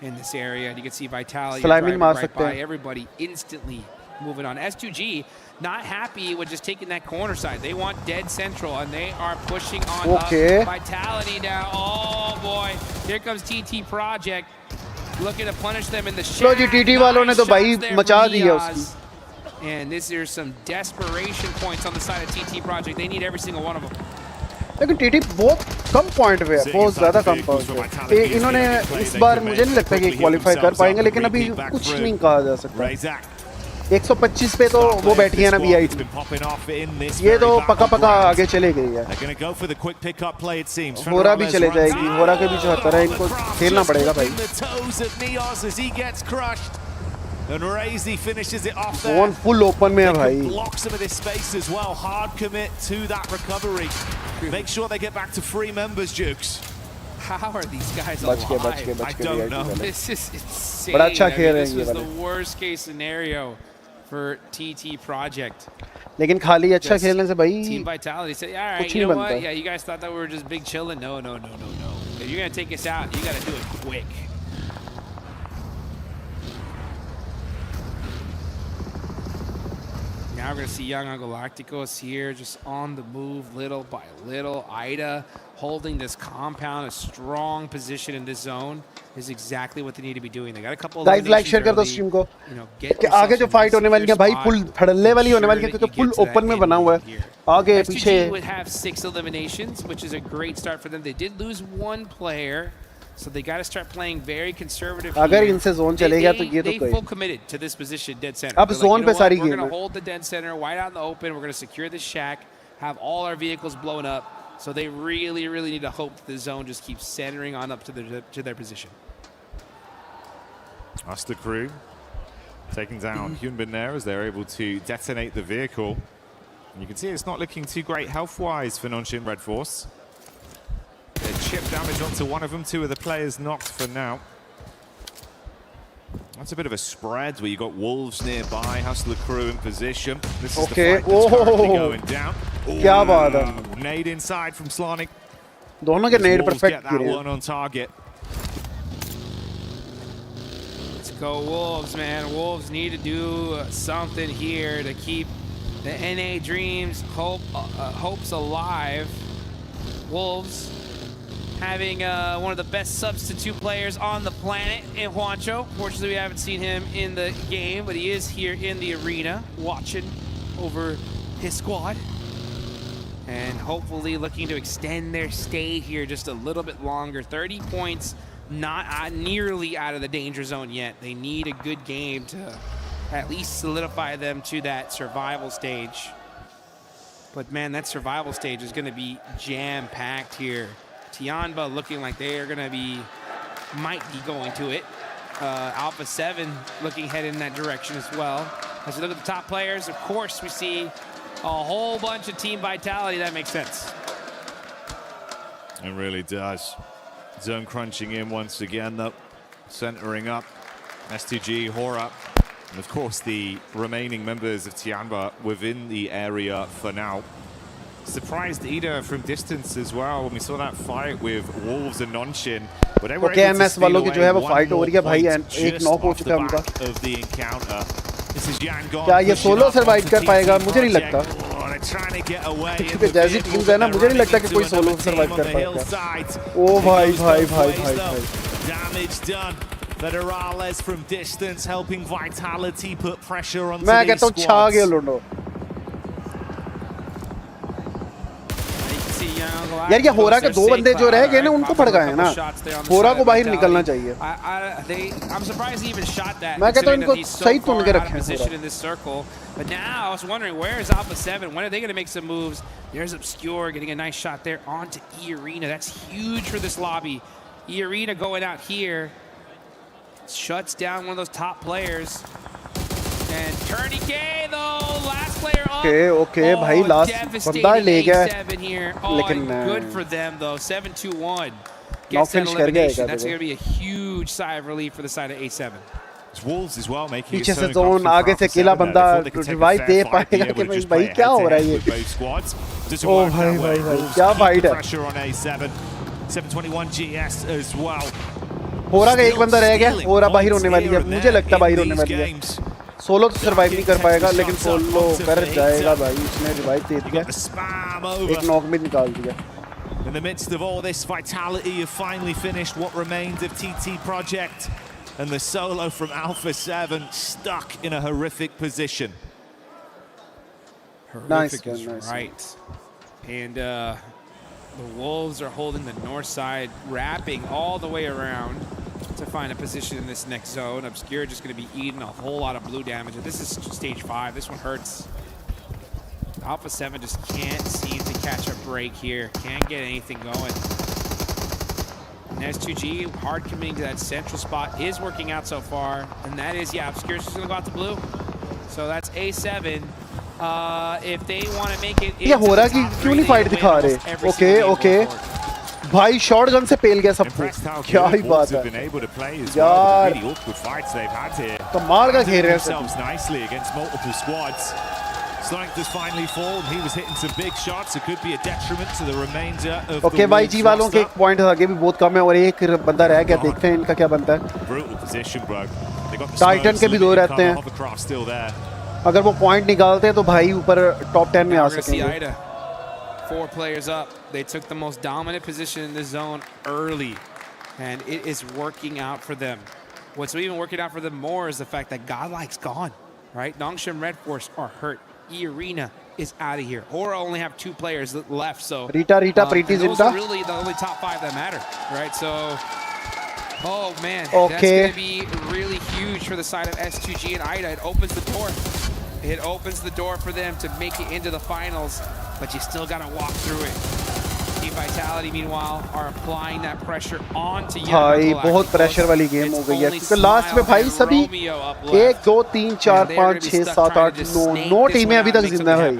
in this area, and you can see Vitality Slamming मार सकते हैं everybody instantly moving on. S2G not happy with just taking that corner side. They want dead central, and they are pushing on up. Vitality now. Oh boy, here comes TT Project looking to punish them in the shadow. TT वालों ने तो भाई मचा दिया उसकी. And there's some desperation points on the side of TT Project. They need every single one of them. लेकिन TT बहुत कम point पे है बहुत ज़्यादा कम पॉइंट पे इन्होंने इस बार मुझे नहीं लगता कि क्वालिफाई कर पाएंगे लेकिन अभी कुछ नहीं कहा जा सकता 125 पे तो वो बैठी है ना BI ये तो पका आगे चले गई है होरा भी चले जाएगी होरा के भी 74 है इनको खेलना पड़ेगा भाई And Razy finishes it off there. One full open में है भाई. Block some of this space as well. Hard commit to that recovery. Make sure they get back to 3 members, Jukes. How are these guys alive? I don't know. This is insane. बड़ा अच्छा खेल रहे हैं ये वाले. This was the worst case scenario for TT Project. लेकिन खाली अच्छा खेलने से भाई Team Vitality said, all right, you know what? Yeah, you guys thought that we were just big chilling. No. If you're gonna take us out, you gotta do it quick. Now we're going to see Young Galacticos here just on the move little by little. Ida holding this compound, a strong position in this zone is exactly what they need to be doing. They got a couple of guys like share कर दो stream को कि आगे जो fight होने वाली है भाई फुल फड़ले वाली होने वाली है क्योंकि फुल ओपन में बना हुआ है आगे पीछे would have 6 eliminations which is a great start for them. They did lose 1 player. So they got to start playing very conservative. अगर इनसे जोन चलेगा तो ये तो कोई full committed to this position dead center. अब जोन पे सारी गेम है. We're going to hold the dead center, wide out in the open. We're going to secure this shack, have all our vehicles blown up. So they really need to hope that the zone just keeps centering on up to their position. That's the crew taking down Hyunbin there as they're able to detonate the vehicle. And you can see it's not looking too great health-wise for Nonshin Red Force. Chip damage onto one of them. 2 of the players knocked for now. That's a bit of a spread where you got Wolves nearby. Hustler crew in position. This is the fight that's currently going down. क्या बात है? Nade inside from Slonic. दोनों के nade perfect get that one on target. Let's go Wolves, man. Wolves need to do something here to keep the NA dreams, hopes alive. Wolves having one of the best substitute players on the planet in Juancho. Fortunately, we haven't seen him in the game, but he is here in the arena watching over his squad. And hopefully looking to extend their stay here just a little bit longer. 30 points, not nearly out of the danger zone yet. They need a good game to at least solidify them to that survival stage. But man, that survival stage is going to be jam-packed here. Tianba looking like they are might be going to it. Alpha 7 looking headed in that direction as well. As we look at the top players, of course, we see a whole bunch of Team Vitality. That makes sense. It really does. Zone crunching in once again, though. Centering up. S2G, Hora. And of course, the remaining members of Tianba within the area for now. Surprised Ida from distance as well when we saw that fight with Wolves and Nonshin. But they were able to steal away one more point just off the back of the encounter. This is Yangon. क्या ये solo survive कर पाएगा? मुझे नहीं लगता. They're trying to get away. क्योंकि जैसी teams है ना मुझे नहीं लगता कि कोई सोलो सर्वाइव कर पाएगा. ओ भाई. Damage done. Federales from distance helping Vitality put pressure on मैं कहता हूँ छा गया लोडो. यार ये होरा के दो बंदे जो रह गए ना उनको भड़काए ना होरा को बाहर निकलना चाहिए मैं कहता हूं इनको सही तुन के रखें But now I was wondering, where is Alpha 7? When are they going to make some moves? There's Obscure getting a nice shot there onto E Arena. That's huge for this lobby. E Arena going out here shuts down one of those top players. And Tourniquet though, last player up. Okay, bhai, last banda le gaya. Here. Oh, good for them though. 7-2-1 gets that elimination. That's going to be a huge sigh of relief for the side of A7. Wolves as well making पीछे से zone आगे से अकेला बंदा revive दे पाएगा कि भाई क्या हो रहा है ये ओ भाई भाई भाई क्या फाइट है 721 GS as well. होरा का एक बंदा रह गया होरा बाहर होने वाली है मुझे लगता है बाहर होने वाली है सोलो तो सर्वाइव नहीं कर पाएगा लेकिन सोलो कर जाएगा भाई इसने रिवाइव दे दिया एक नॉक में निकाल दिया. In the midst of all this, Vitality have finally finished what remained of TT Project. And the solo from Alpha 7 stuck in a horrific position. Horrific is right. And the Wolves are holding the north side, wrapping all the way around to find a position in this next zone. Obscure just going to be eating a whole lot of blue damage. And this is stage 5. This one hurts. Alpha 7 just can't seem to catch a break here. Can't get anything going. And S2G, hard committing to that central spot, is working out so far. And that is, yeah, Obscure's just going to go out to blue. So that's A7. If they want to make it... ये हो रहा कि क्यों नहीं fight दिखा रहे? Okay भाई shotgun से पेल गया सबको. क्या ही बात है यार. कमाल का खेल रहे हैं सब. Sonic does finally fall, and he was hitting some big shots. It could be a detriment to the remainder of the भाई जी वालों के एक पॉइंट आगे भी बहुत कम है और एक बंदा रह गया. देखते हैं इनका क्या बनता है. टाइटन के भी दो रहते हैं. अगर वो पॉइंट निकालते हैं तो भाई ऊपर टॉप 10 में आ सकेंगे. 4 players up. They took the most dominant position in this zone early, and it is working out for them. What's even working out for them more is the fact that Godlike's gone. Right? Nongshim Red Force are hurt. E Arena is out of here. Hora only have 2 players left, so Rita, Pretty Zinta. Those are really the only top 5 that matter, right? So, oh man, that's going to be really huge for the side of S2G and Ida. It opens the door. It opens the door for them to make it into the finals, but you still got to walk through it. Team Vitality, meanwhile, are applying that pressure onto you. भाई बहुत pressure वाली game हो गई है क्योंकि last में भाई सभी 1 2 3 4 5 6 7 8 9 टीमें अभी तक जिंदा है.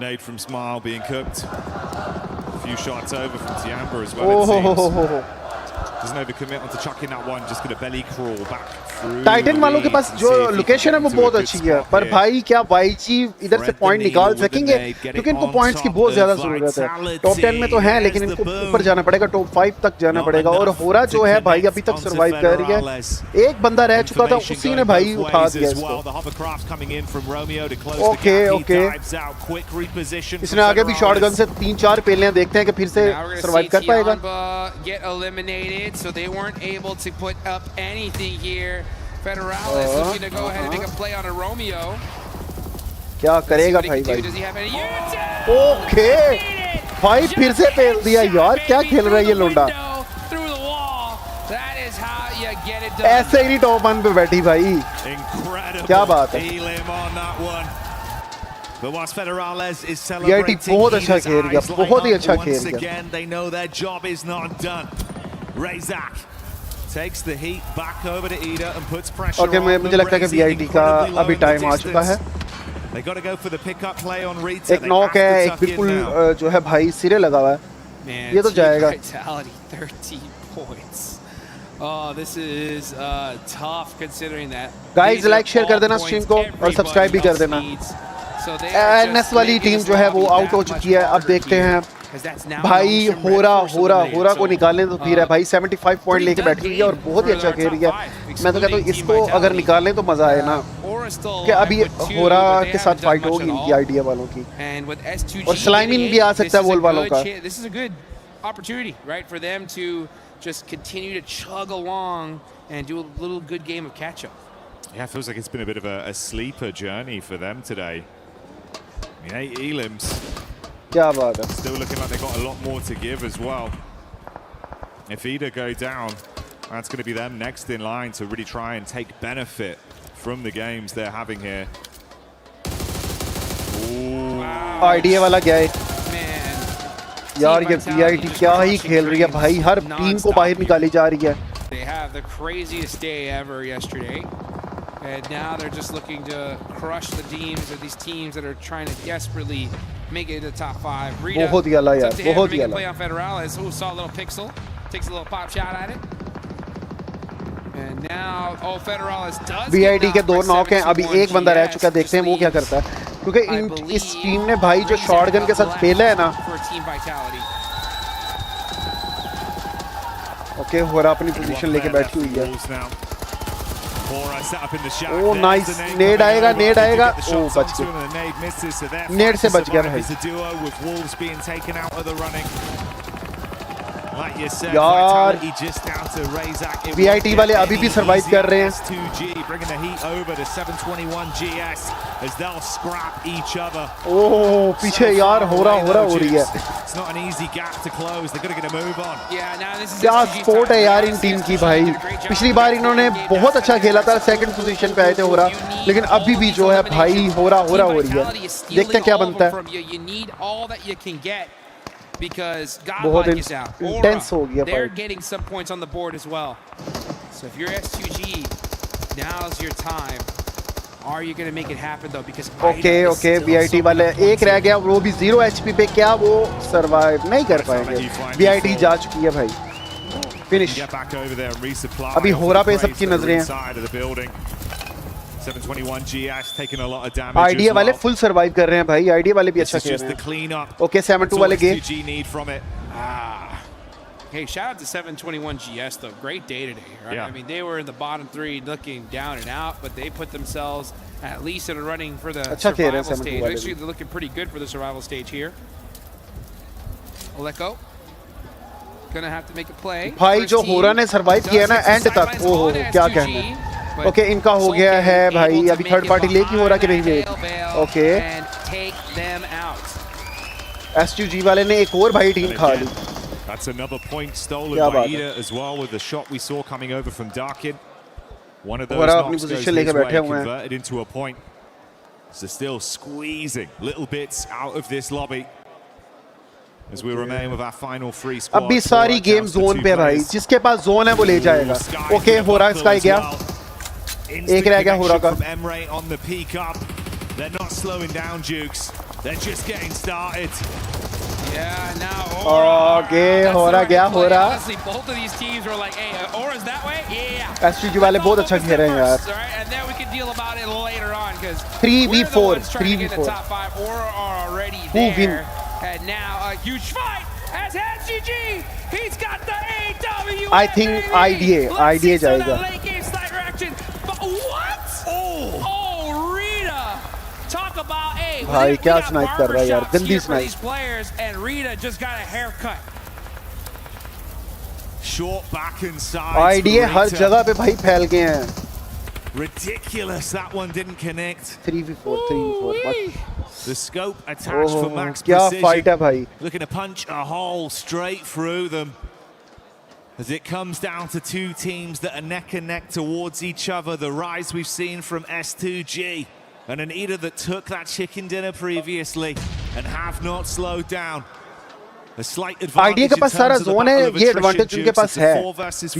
Nade from Smile being cooked. A few shots over from Tiamba as well. It seems. Doesn't overcommit onto chucking that one. Just going to belly crawl back. Titan वालों के पास जो लोकेशन है वो बहुत अच्छी है पर भाई क्या YG इधर से पॉइंट निकाल सकेंगे क्योंकि इनको पॉइंट्स की बहुत ज्यादा जरूरत है. टॉप 10 में तो है लेकिन इनको ऊपर जाना पड़ेगा. टॉप 5 तक जाना पड़ेगा और होरा जो है भाई अभी तक सरवाइव कर रही है. एक बंदा रह चुका था उसी ने भाई उठा दिया इसको. ओके इसने आगे भी शॉटगन से 3-4 पेलियां देखते हैं कि फिर से सरवाइव कर पाएगा. Federales looking to go ahead and make a play on a Romeo. क्या करेगा भाई भाई. ओके भाई फिर से पेल दिया यार. क्या खेल रहा है ये लोंडा. ऐसे ही टॉप 1 पे बैठी भाई. क्या बात है. ये टीम बहुत अच्छा खेल गया. बहुत ही अच्छा खेल गया. Takes the heat back over to Ida and puts pressure on. मुझे लगता है कि VIT का अभी टाइम आ चुका है. They got to go for the pickup play on Rita. एक नॉक है एक बिल्कुल जो है भाई सिरे लगा हुआ है. ये तो जाएगा. 13 points. Oh, this is tough considering that. Guys, like share कर देना स्ट्रीम को और सब्सक्राइब भी कर देना. NS वाली टीम जो है वो आउट हो चुकी है. अब देखते हैं भाई होरा को निकालने तो फिर है भाई 75 पॉइंट लेके बैठी है और बहुत ही अच्छा खेल रही है. मैं तो कहता हूँ इसको अगर निकालें तो मजा आए ना कि अभी होरा के साथ फाइट होगी इनकी आइडिया वालों की और स्लाइमिंग भी आ सकता है वोल वालों का. This is a good opportunity, right, for them to just continue to chug along and do a little good game of catch up. Yeah, it feels like it's been a bit of a sleeper journey for them today. I mean, 8 elims. क्या बात है. Still looking like they got a lot more to give as well. If either go down, that's going to be them next in line to really try and take benefit from the games they're having here. IDA वाला गया है यार. ये VIT क्या ही खेल रही है भाई, हर टीम को बाहर निकाली जा रही है. They have the craziest day ever yesterday, and now they're just looking to crush the teams, or these teams that are trying to desperately make it to the top 5. Rita, बहुत ही अला यार, बहुत ही अला. play on Federales. Who saw a little pixel, takes a little pop shot at it. And now, Federales does. VIT के 2 knock हैं, अभी एक बंदा रह चुका है. देखते हैं वो क्या करता है, क्योंकि इस टीम ने भाई जो शॉटगन के साथ खेला है ना. ओके, होरा अपनी पोजीशन लेके बैठी हुई है. ओह नाइस, नेड आएगा, नेड आएगा. ओह बच गया, नेड से बच गया भाई. यार वीआईटी वाले अभी भी सरवाइव कर रहे हैं. ओह पीछे यार हो रही है. क्या स्पोर्ट है यार इन टीम की भाई. पिछली बार इन्होंने बहुत अच्छा खेला था, सेकंड पोजीशन पे आए थे होरा, लेकिन अभी भी जो है भाई हो रही है. देखते हैं क्या बनता है. Because God बहुत is out. intense हो गया. They're getting some points on the board as well. So if you're S2G, now's your time. Are you going to make it happen though? Because okay, VIT वाले एक रह गया, वो भी 0 HP पे. क्या वो सरवाइव नहीं कर पाएंगे? VIT जा चुकी है भाई. फिनिश. अभी होरा पे सबकी नजरें हैं. 721 GS taking a lot of damage. Idea वाले फुल सरवाइव कर रहे हैं भाई. आईडिया वाले भी अच्छा खेल रहे हैं. ओके 72 वाले गए. Hey, shout out to 721 GS though. Great day today, right? Yeah. I mean, they were in the bottom 3 looking down and out, but they put themselves at least in a running for the survival stage. Actually, they're looking pretty good for the survival stage here. Oleko gonna have to make a play. भाई जो होरा ने survive किया ना and तक, ओह क्या कहना. Okay इनका हो गया है भाई. अभी थर्ड पार्टी लेकी हो रहा कि नहीं ले. ओके S2G वाले ने एक और भाई टीम खा ली. That's another point stolen by Ida as well with the shot we saw coming over from Darkin. One of those knocks goes his way, converted into a point. So still squeezing little bits out of this lobby as we remain with our final 3 squads. अभी सारी game zone पे भाई, जिसके पास zone है वो ले जाएगा. Okay होरा इसका ही गया. एक रह गया होरा का. On the peak up. They're not slowing down, Dukes. They're just getting started. Yeah, now okay होरा गया होरा. Honestly, both of these teams were like, "Hey, Aura's that way." Yeah. S2G वाले बहुत अच्छा खेल रहे हैं यार. And then we can deal about it later on because 3v4, 3v4. Top 5 Aura are already there. And now a huge fight as SGG. He's got the AWS. I think IDA जाएगा. But what? Oh, Rita. Talk about a. भाई क्या snipe कर रहा है यार, गंदी snipe. And Rita just got a haircut. Short back and side. IDA हर जगह पे भाई फैल गए हैं. Ridiculous that one didn't connect. 3v4. The scope attached for max क्या precision. फाइट है भाई. Looking to punch a hole straight through them. As it comes down to 2 teams that are neck and neck towards each other. The rise we've seen from S2G. And an Ida that took that chicken dinner previously and have not slowed down. A slight advantage. Idea के पास सारा zone है, ये advantage उनके पास है.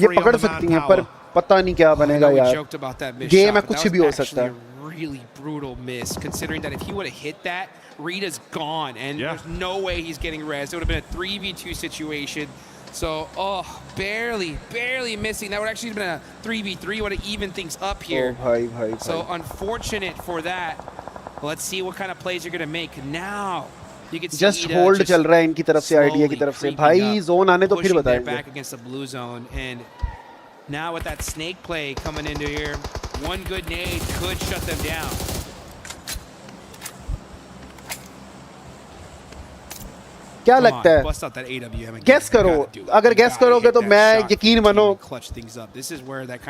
ये पकड़ सकती हैं पर पता नहीं क्या बनेगा यार. गेम में कुछ भी हो सकता है. Really brutal miss, considering that if he would have hit that, Rita's gone, and there's no way he's getting res. It would have been a 3v2 situation. So, barely missing. That would actually have been a 3v3. Would have evened things up here. भाई. So unfortunate for that. Let's see what kind of plays you're going to make now. You can see just hold चल रहा है इनकी तरफ से, idea की तरफ से. भाई जोन आने तो फिर बताएंगे. Back against the blue zone, and now with that snake play coming into here, one good nade could shut them down. क्या लगता है? गैस करो. अगर गैस करोगे तो मैं यकीन मानो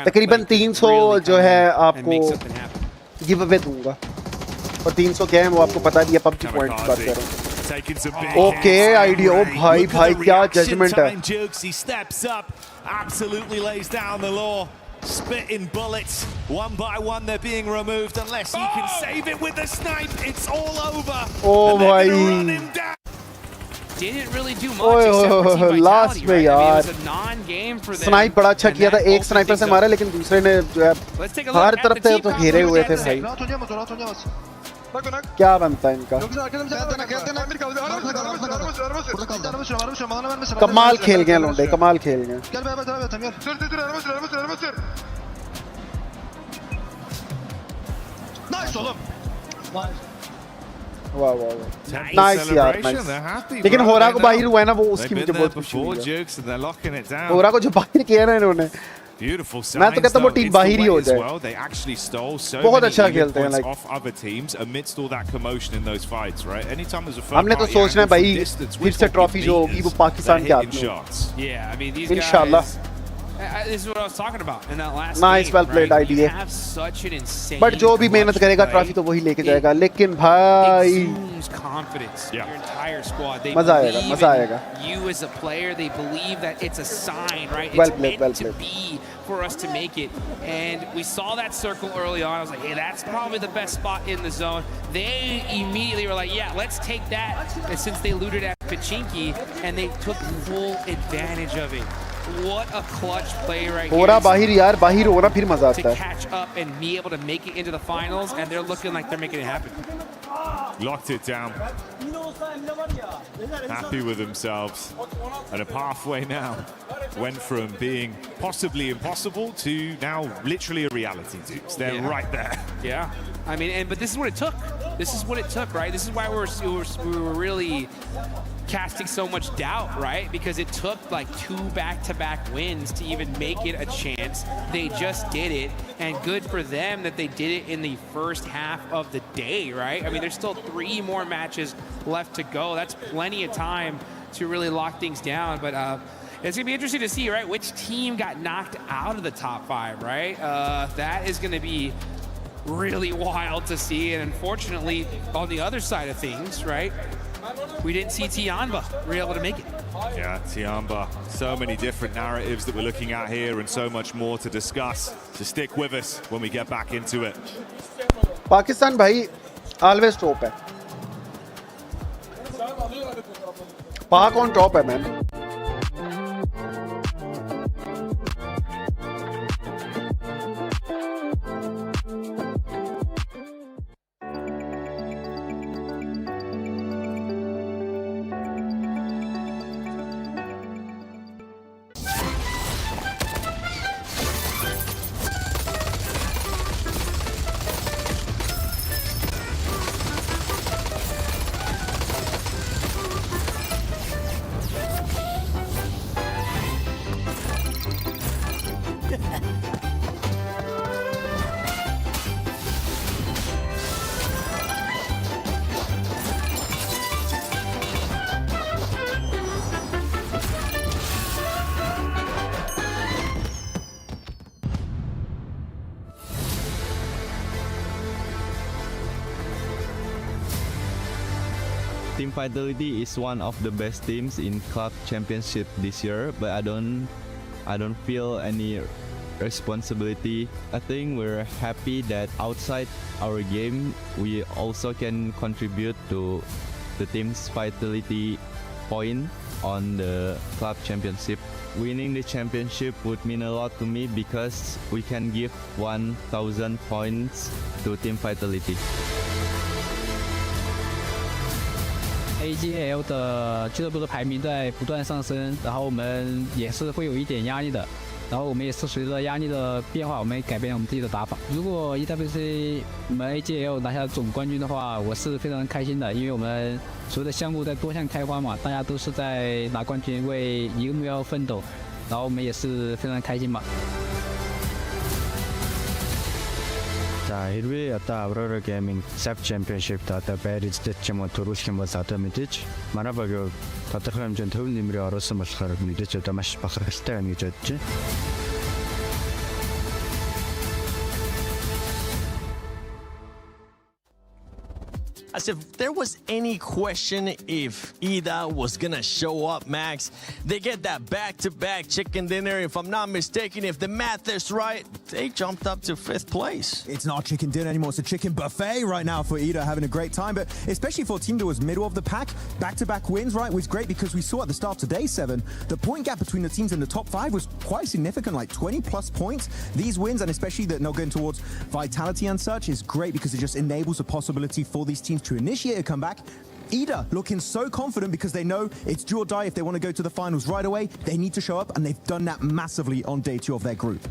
तकरीबन 300 जो है आपको गिव अवे दूंगा. और 300 क्या है वो आपको पता भी है. PUBG पॉइंट की बात कर रहा हूँ. taking some big Okay, idea. Oh, bhai, kya judgment hai. Jukes, he steps up, absolutely lays down the law. Spitting bullets, one by one they're being removed unless he can save it with the snipe. It's all over. Oh, bhai. Didn't really do much except for team vitality, last में right? यार. I mean, it was a non-game for them. Snipe बड़ा अच्छा किया था, एक sniper से मारा लेकिन दूसरे ने जो है हर तरफ से तो घेरे हुए थे भाई. क्या बनता है इनका? कमाल खेल गए लोंडे, कमाल खेल गए. वाह वाह वाह, नाइस यार, नाइस. लेकिन होरा को बाहर हुआ है ना, वो उसकी मुझे बहुत खुशी हुई है. होरा को जो बाहर किया ना इन्होंने, मैं तो कहता हूँ वो टीम बाहर ही हो जाए. बहुत अच्छा खेलते हैं. हमने तो सोचना है भाई फिर से ट्रॉफी जो होगी वो पाकिस्तान के हाथ में. इंशाल्लाह. This is what I was talking about in that last nice, game, well played right? idea. We have such an insane But जो भी मेहनत करेगा right? ट्रॉफी तो वही लेके जाएगा. लेकिन भाई exudes confidence in your entire squad. They मजा आएगा, believe मजा in आएगा. you as a player. They believe that it's a sign, right? Well It's played, meant well to played. be for us to make it. And we saw that circle early on. I was like, hey, that's probably the best spot in the zone. They immediately were like, yeah, let's take that. And since they looted at Pachinki, and they took full advantage of it. What a clutch play right होरा here. बाहर यार, बाहर होना फिर मजा To आता है. catch up and be able to make it into the finals, and they're looking like they're making it happen. Locked it down. Happy with themselves. And a pathway now. Went from being possibly impossible to now literally a reality, dudes. They're right there. Yeah. I mean, but this is what it took. This is what it took, right? This is why we were really casting so much doubt, right? Because it took like 2 back-to-back wins to even make it a chance. They just did it, and good for them that they did it in the first half of the day, right? I mean, there's still 3 more matches left to go. That's plenty of time to really lock things down, but it's gonna be interesting to see, right? Which team got knocked out of the top 5, right? That is gonna be really wild to see, and unfortunately, on the other side of things, right? We didn't see Tianba be able to make it. Yeah, Tianba. So many different narratives that we're looking at here and so much more to discuss. So stick with us when we get back into it. Pakistan भाई always top है. पाक on top है man. Team Vitality is one of the best teams in club championship this year, but I don't feel any responsibility. I think we're happy that outside our game we also can contribute to the team's Vitality point on the club championship. Winning the championship would mean a lot to me because we can give 1,000 points to Team Vitality. AGL 的俱乐部的排名在不断上升，然后我们也是会有一点压力的，然后我们也是随着压力的变化，我们改变我们自己的打法。如果 EWC 我们 AGL 拿下总冠军的话，我是非常开心的，因为我们所有的项目在多项开花嘛，大家都是在拿冠军为一个目标奋斗，然后我们也是非常开心嘛。 За хэрвээ одоо Aurora Gaming Sub Championship-д одоо байрцдаг ч юм уу төрүүлэх юм бол одоо мэдээж манай багийн тодорхой хэмжээнд төв нэмрээ оруулсан болохоор мэдээж одоо маш бахархалтай байна гэж бодож байна. as if there was any question if Ida was gonna show up, Max. They get that back-to-back chicken dinner. If I'm not mistaken, if the math is right, they jumped up to 5th place. It's not chicken dinner anymore, it's a chicken buffet right now for Ida, having a great time. But especially for a team that was middle of the pack, back-to-back wins, right, was great because we saw at the start of today, 7, the point gap between the teams in the top 5 was quite significant, like 20+ points. These wins, and especially that not going towards Vitality and such, is great because it just enables a possibility for these teams to initiate a comeback. Ida looking so confident because they know it's do or die. If they want to go to the finals right away, they need to show up, and they've done that massively on day 2 of their group.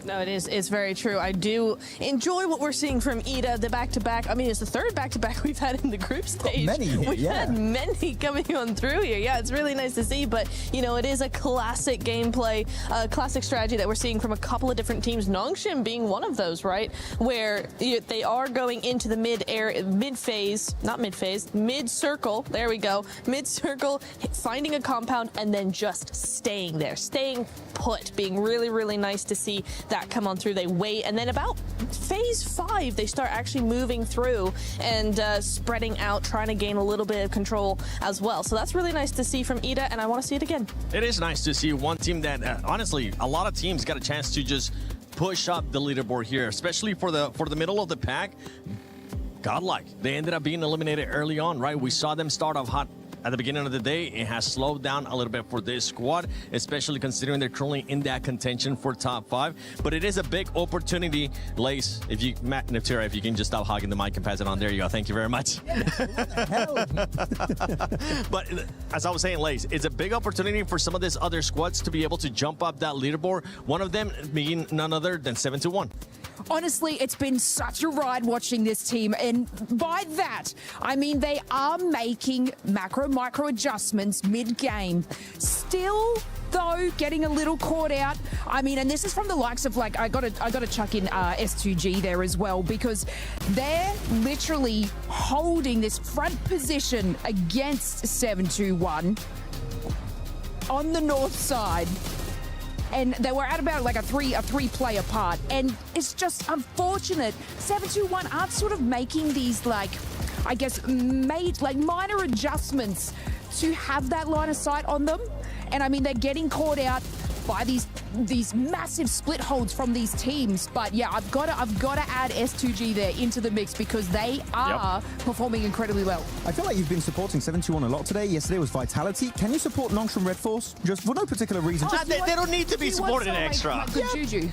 No, it's very true. I do enjoy what we're seeing from Ida, the back-to-back. I mean, it's the 3rd back-to-back we've had in the group stage. We've had many coming on through here. Yeah, it's really nice to see, but, you know, it is a classic gameplay, classic strategy that we're seeing from a couple of different teams, Nongshim being one of those, right? Where they are going into the mid-circle, there we go, mid-circle, finding a compound, and then just staying there, staying put, being really, really nice to see that come on through. They wait, and then about phase 5, they start actually moving through and spreading out, trying to gain a little bit of control as well. So that's really nice to see from Ida, and I want to see it again. It is nice to see one team that, honestly, a lot of teams got a chance to just push up the leaderboard here, especially for the middle of the pack. Godlike, they ended up being eliminated early on, right? We saw them start off hot at the beginning of the day. It has slowed down a little bit for this squad, especially considering they're currently in that contention for top 5. But it is a big opportunity. Lace, if you, Matt Niptera, if you can just stop hogging the mic and pass it on. There you go. Thank you very much. But as I was saying, Lace, it's a big opportunity for some of these other squads to be able to jump up that leaderboard. One of them being none other than 721. Honestly, it's been such a ride watching this team, and by that, I mean they are making micro adjustments mid-game. Still, though, getting a little caught out. I mean, and this is from the likes of, like, I gotta chuck in S2G there as well, because they're literally holding this front position against 721 on the north side. And they were at about like a three player part, and it's just unfortunate 721 aren't sort of making these, like, I guess, minor adjustments to have that line of sight on them. And I mean, they're getting caught out by these massive split holds from these teams. But yeah, I've got to add S2G there into the mix because they are performing incredibly well. I feel like you've been supporting 721 a lot today. Yesterday was Vitality. Can you support Nongshim Red Force? Just for no particular reason. They don't need to be supported extra.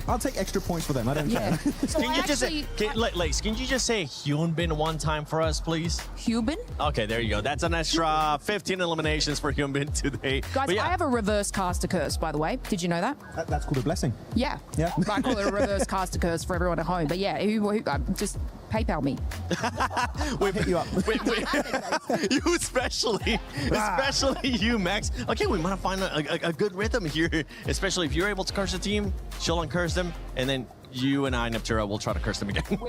I'll take extra points for them. I don't care. So can you just say, Lace, can you just say Hyunbin one time for us, please? Hyunbin? Okay, there you go. That's an extra 15 eliminations for Hyunbin today. Guys, I have a reverse caster curse, by the way. Did you know that? That's called a blessing. Yeah. I call it a reverse caster curse for everyone at home. But yeah, who just PayPal me. We'll hit you up. You especially you, Max. Okay, we might find a good rhythm here, especially if you're able to curse the team, she'll uncurse them, and then you and I, Niptera, will try to curse them again.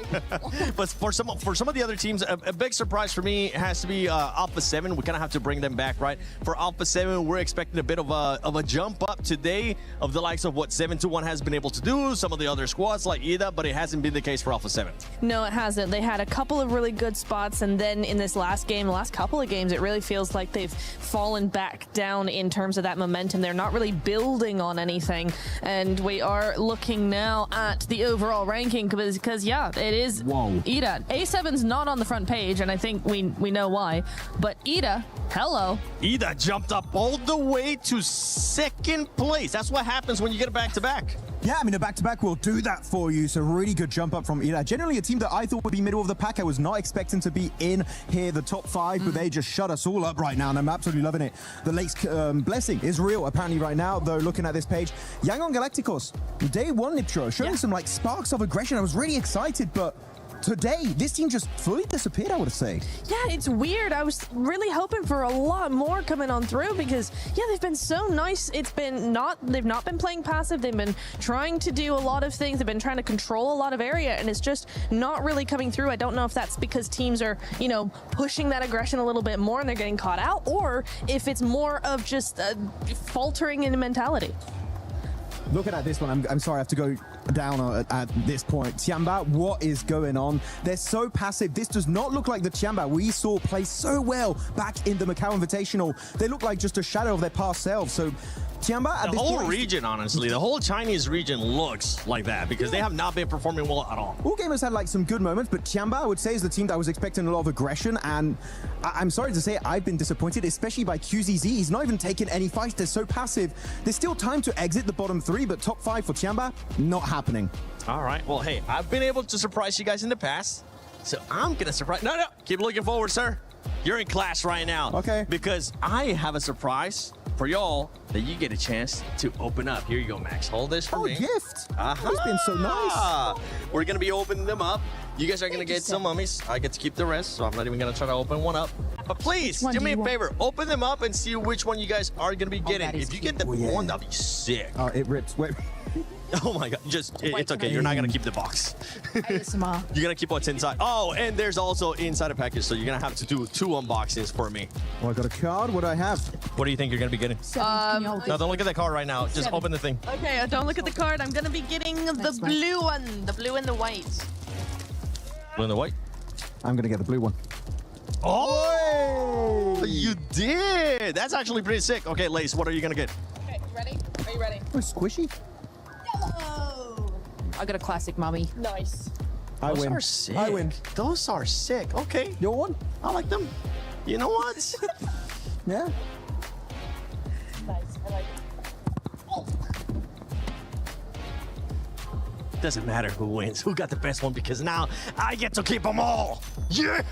But for some of the other teams, a big surprise for me has to be Alpha 7. We kind of have to bring them back, right? For Alpha 7, we're expecting a bit of a jump up today of the likes of what 721 has been able to do, some of the other squads like Ida, but it hasn't been the case for Alpha 7. No, it hasn't. They had a couple of really good spots, and then in this last game, the last couple of games, it really feels like they've fallen back down in terms of that momentum. They're not really building on anything, and we are looking now at the overall ranking because yeah, it is Ida. A7's not on the front page, and I think we know why, but Ida, hello. Ida jumped up all the way to 2nd place. That's what happens when you get a back-to-back. Yeah, I mean, a back-to-back will do that for you. So really good jump up from Ida. Generally a team that I thought would be middle of the pack. I was not expecting to be in here, the top 5, but they just shut us all up right now, and I'm absolutely loving it. The Lace blessing is real apparently right now, though, looking at this page. Yangon Galacticos, day 1 Niptro, showing some like sparks of aggression. I was really excited, but today, this team just fully disappeared, I would say. Yeah, it's weird. I was really hoping for a lot more coming on through because, yeah, they've been so nice. They've not been playing passive. They've been trying to do a lot of things. They've been trying to control a lot of area, and it's just not really coming through. I don't know if that's because teams are, you know, pushing that aggression a little bit more and they're getting caught out, or if it's more of just faltering in mentality. Looking at this one, I'm sorry, I have to go down at this point. Tiamba, what is going on? They're so passive. This does not look like the Tiamba we saw play so well back in the Macau Invitational. They look like just a shadow of their past selves. So Tiamba at the this whole point, region, honestly, the whole Chinese region looks like that because they have not been performing well at all. All gamers had like some good moments, but Tiamba, I would say, is the team that I was expecting a lot of aggression, and I'm sorry to say I've been disappointed, especially by QZZ. He's not even taken any fights. They're so passive. There's still time to exit the bottom 3, but top 5 for Tiamba, not happening. All right, well, hey, I've been able to surprise you guys in the past, so I'm gonna surprise. No, keep looking forward, sir. You're in class right now. Okay. Because I have a surprise for y'all that you get a chance to open up. Here you go, Max. Hold this for me. Oh, gift. He's been so nice. We're gonna be opening them up. You guys are gonna get some mummies. I get to keep the rest, so I'm not even gonna try to open one up. But please, do me a favor. Open them up and see which one you guys are gonna be getting. If you get the one, that'd be sick. Oh, it rips. Wait. Oh my god, it's okay. You're not gonna keep the box. ASMR. You're gonna keep what's inside. Oh, and there's also inside a package, so you're gonna have to do 2 unboxings for me. Oh, I got a card. What do I have? What do you think you're gonna be getting? No, don't look at that card right now. Just open the thing. Okay, don't look at the card. I'm gonna be getting the blue one, the blue and the white. Blue and the white? I'm gonna get the blue one. Oh, you did. That's actually pretty sick. Okay, Lace, what are you gonna get? Okay, you ready? Are you ready? Oh, squishy. Yellow. I got a classic mummy. Nice. Those are sick. I win. Those are sick. Okay. Your one? I like them. You know what? Yeah. Nice. I like it. Doesn't matter who wins, who got the best one, because now I get to keep them all. Yeah!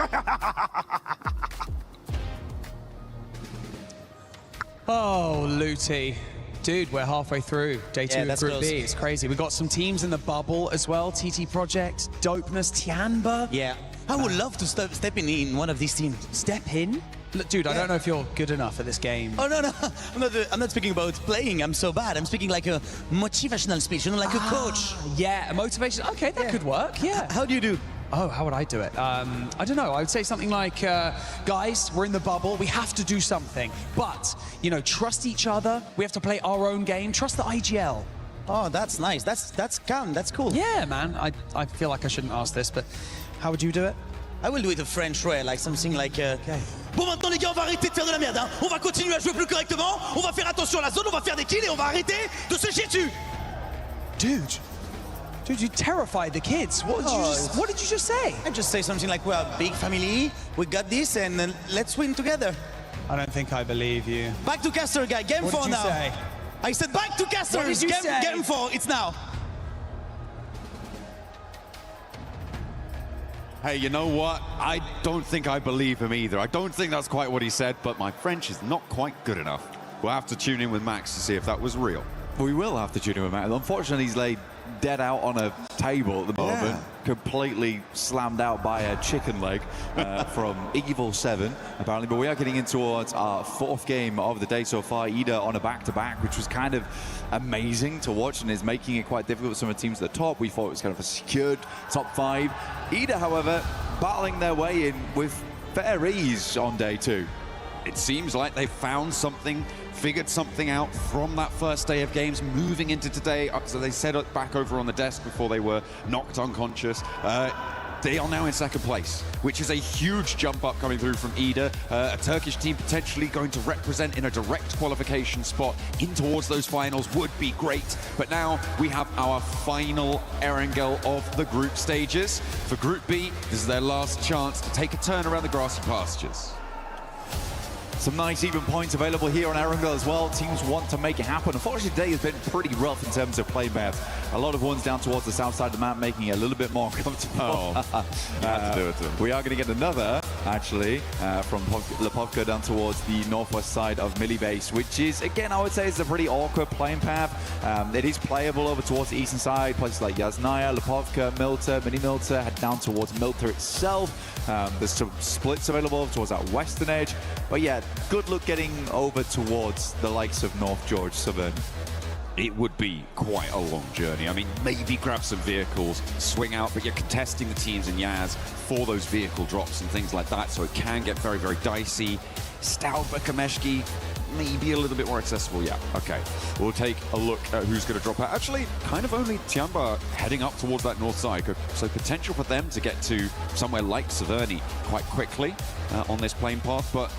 Oh, Looty. Dude, we're halfway through day 2 of Group B. It's crazy. We've got some teams in the bubble as well. TT Project, Dopeness, Tianba. Yeah. I would love to step in one of these teams. Step in? Look, dude, I don't know if you're good enough at this game. Oh, no. I'm not speaking about playing. I'm so bad. I'm speaking like a motivational speech, like a coach. Yeah, a motivation. Okay, that could work. Yeah. How do you do? Oh, how would I do it? I don't know. I would say something like, guys, we're in the bubble. We have to do something. But, you know, trust each other. We have to play our own game. Trust the IGL. Oh, that's nice. That's calm. That's cool. Yeah, man. I feel like I shouldn't ask this, but how would you do it? I will do it the French way, like something like... Okay. Bon, maintenant, les gars, on va arrêter de faire de la merde. Hein. On va continuer à jouer plus correctement. On va faire attention à la zone. On va faire des kills et on va arrêter de se chier dessus. Dude, you terrified the kids. What did you just say? I just say something like, we're a big family, we got this, and let's win together. I don't think I believe you. Back to caster, guy. Game 4 now. Say? I said back to caster. What did you say? Game 4, it's now. Hey, you know what? I don't think I believe him either. I don't think that's quite what he said, but my French is not quite good enough. We'll have to tune in with Max to see if that was real. We will have to tune in with Max. Unfortunately, he's laid dead out on a table at the moment, completely slammed out by a chicken leg from Evil 7, apparently. But we are getting in towards our 4th game of the day so far. Ida on a back-to-back, which was kind of amazing to watch and is making it quite difficult for some of the teams at the top. We thought it was kind of a secured top 5. Ida, however, battling their way in with fair ease on day 2. It seems like they found something, figured something out from that first day of games, moving into today. So they set it back over on the desk before they were knocked unconscious. They are now in 2nd place, which is a huge jump up coming through from Ida. A Turkish team potentially going to represent in a direct qualification spot in towards those finals would be great. But now we have our final Erangel of the group stages. For Group B, this is their last chance to take a turn around the grassy pastures. Some nice even points available here on Erangel as well. Teams want to make it happen. Unfortunately, today has been pretty rough in terms of play maps. A lot of ones down towards the south side of the map, making it a little bit more comfortable. Had to do it to him. We are going to get another, actually, from Lepovka down towards the northwest side of Millibase, which is, again, I would say is a pretty awkward playing path. It is playable over towards the eastern side, places like Yasnaya, Lepovka, Milta, Mini Milta, head down towards Milta itself. There's some splits available towards that western edge. But yeah, good luck getting over towards the likes of North George, Southern. It would be quite a long journey. I mean, maybe grab some vehicles, swing out, but you're contesting the teams in Yaz for those vehicle drops and things like that, so it can get very, very dicey. Stalba, Kameshki, maybe a little bit more accessible. Yeah, okay. We'll take a look at who's going to drop out. Actually, kind of only Tiamba heading up towards that north side. So potential for them to get to somewhere like Severny quite quickly on this plane path. But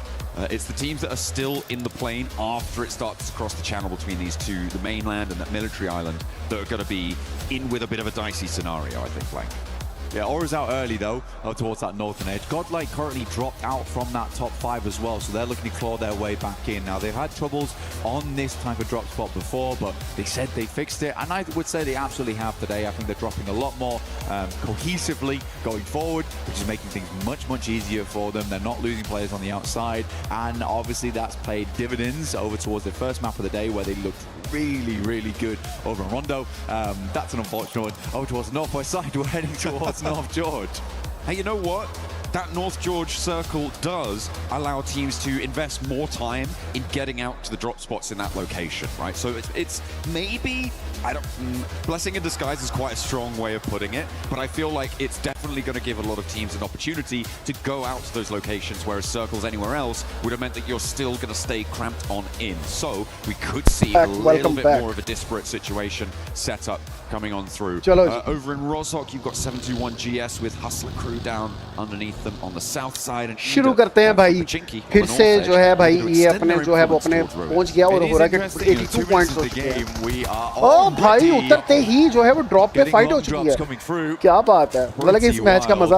it's the teams that are still in the plane after it starts to cross the channel between these two, the mainland and that military island, that are going to be in with a bit of a dicey scenario, I think, Blank. Yeah, Aura's out early though, towards that northern edge. Godlike currently dropped out from that top 5 as well, so they're looking to claw their way back in. Now, they've had troubles on this type of drop spot before, but they said they fixed it, and I would say they absolutely have today. I think they're dropping a lot more cohesively going forward, which is making things much, much easier for them. They're not losing players on the outside, and obviously that's paid dividends over towards the first map of the day where they looked really, really good over in Rondo. That's an unfortunate one. Over towards the northwest side, we're heading towards North George. Hey, you know what? That North George circle does allow teams to invest more time in getting out to the drop spots in that location, right? So it's maybe, blessing in disguise is quite a strong way of putting it, but I feel like it's definitely going to give a lot of teams an opportunity to go out to those locations, whereas circles anywhere else would have meant that you're still going to stay cramped on in. So we could see a little bit more of a disparate situation set up coming on through. Over in Rozhok, you've got 721 GS with Hustler Crew down underneath them on the south side. And शुरू करते हैं भाई फिर से जो है भाई ये अपने जो है वो अपने पहुंच गया और हो रहा है कि 82 पॉइंट्स हो चुके हैं। ओ भाई उतरते ही जो है वो ड्रॉप पे फाइट हो चुकी है। क्या बात है, मतलब कि इस मैच का मजा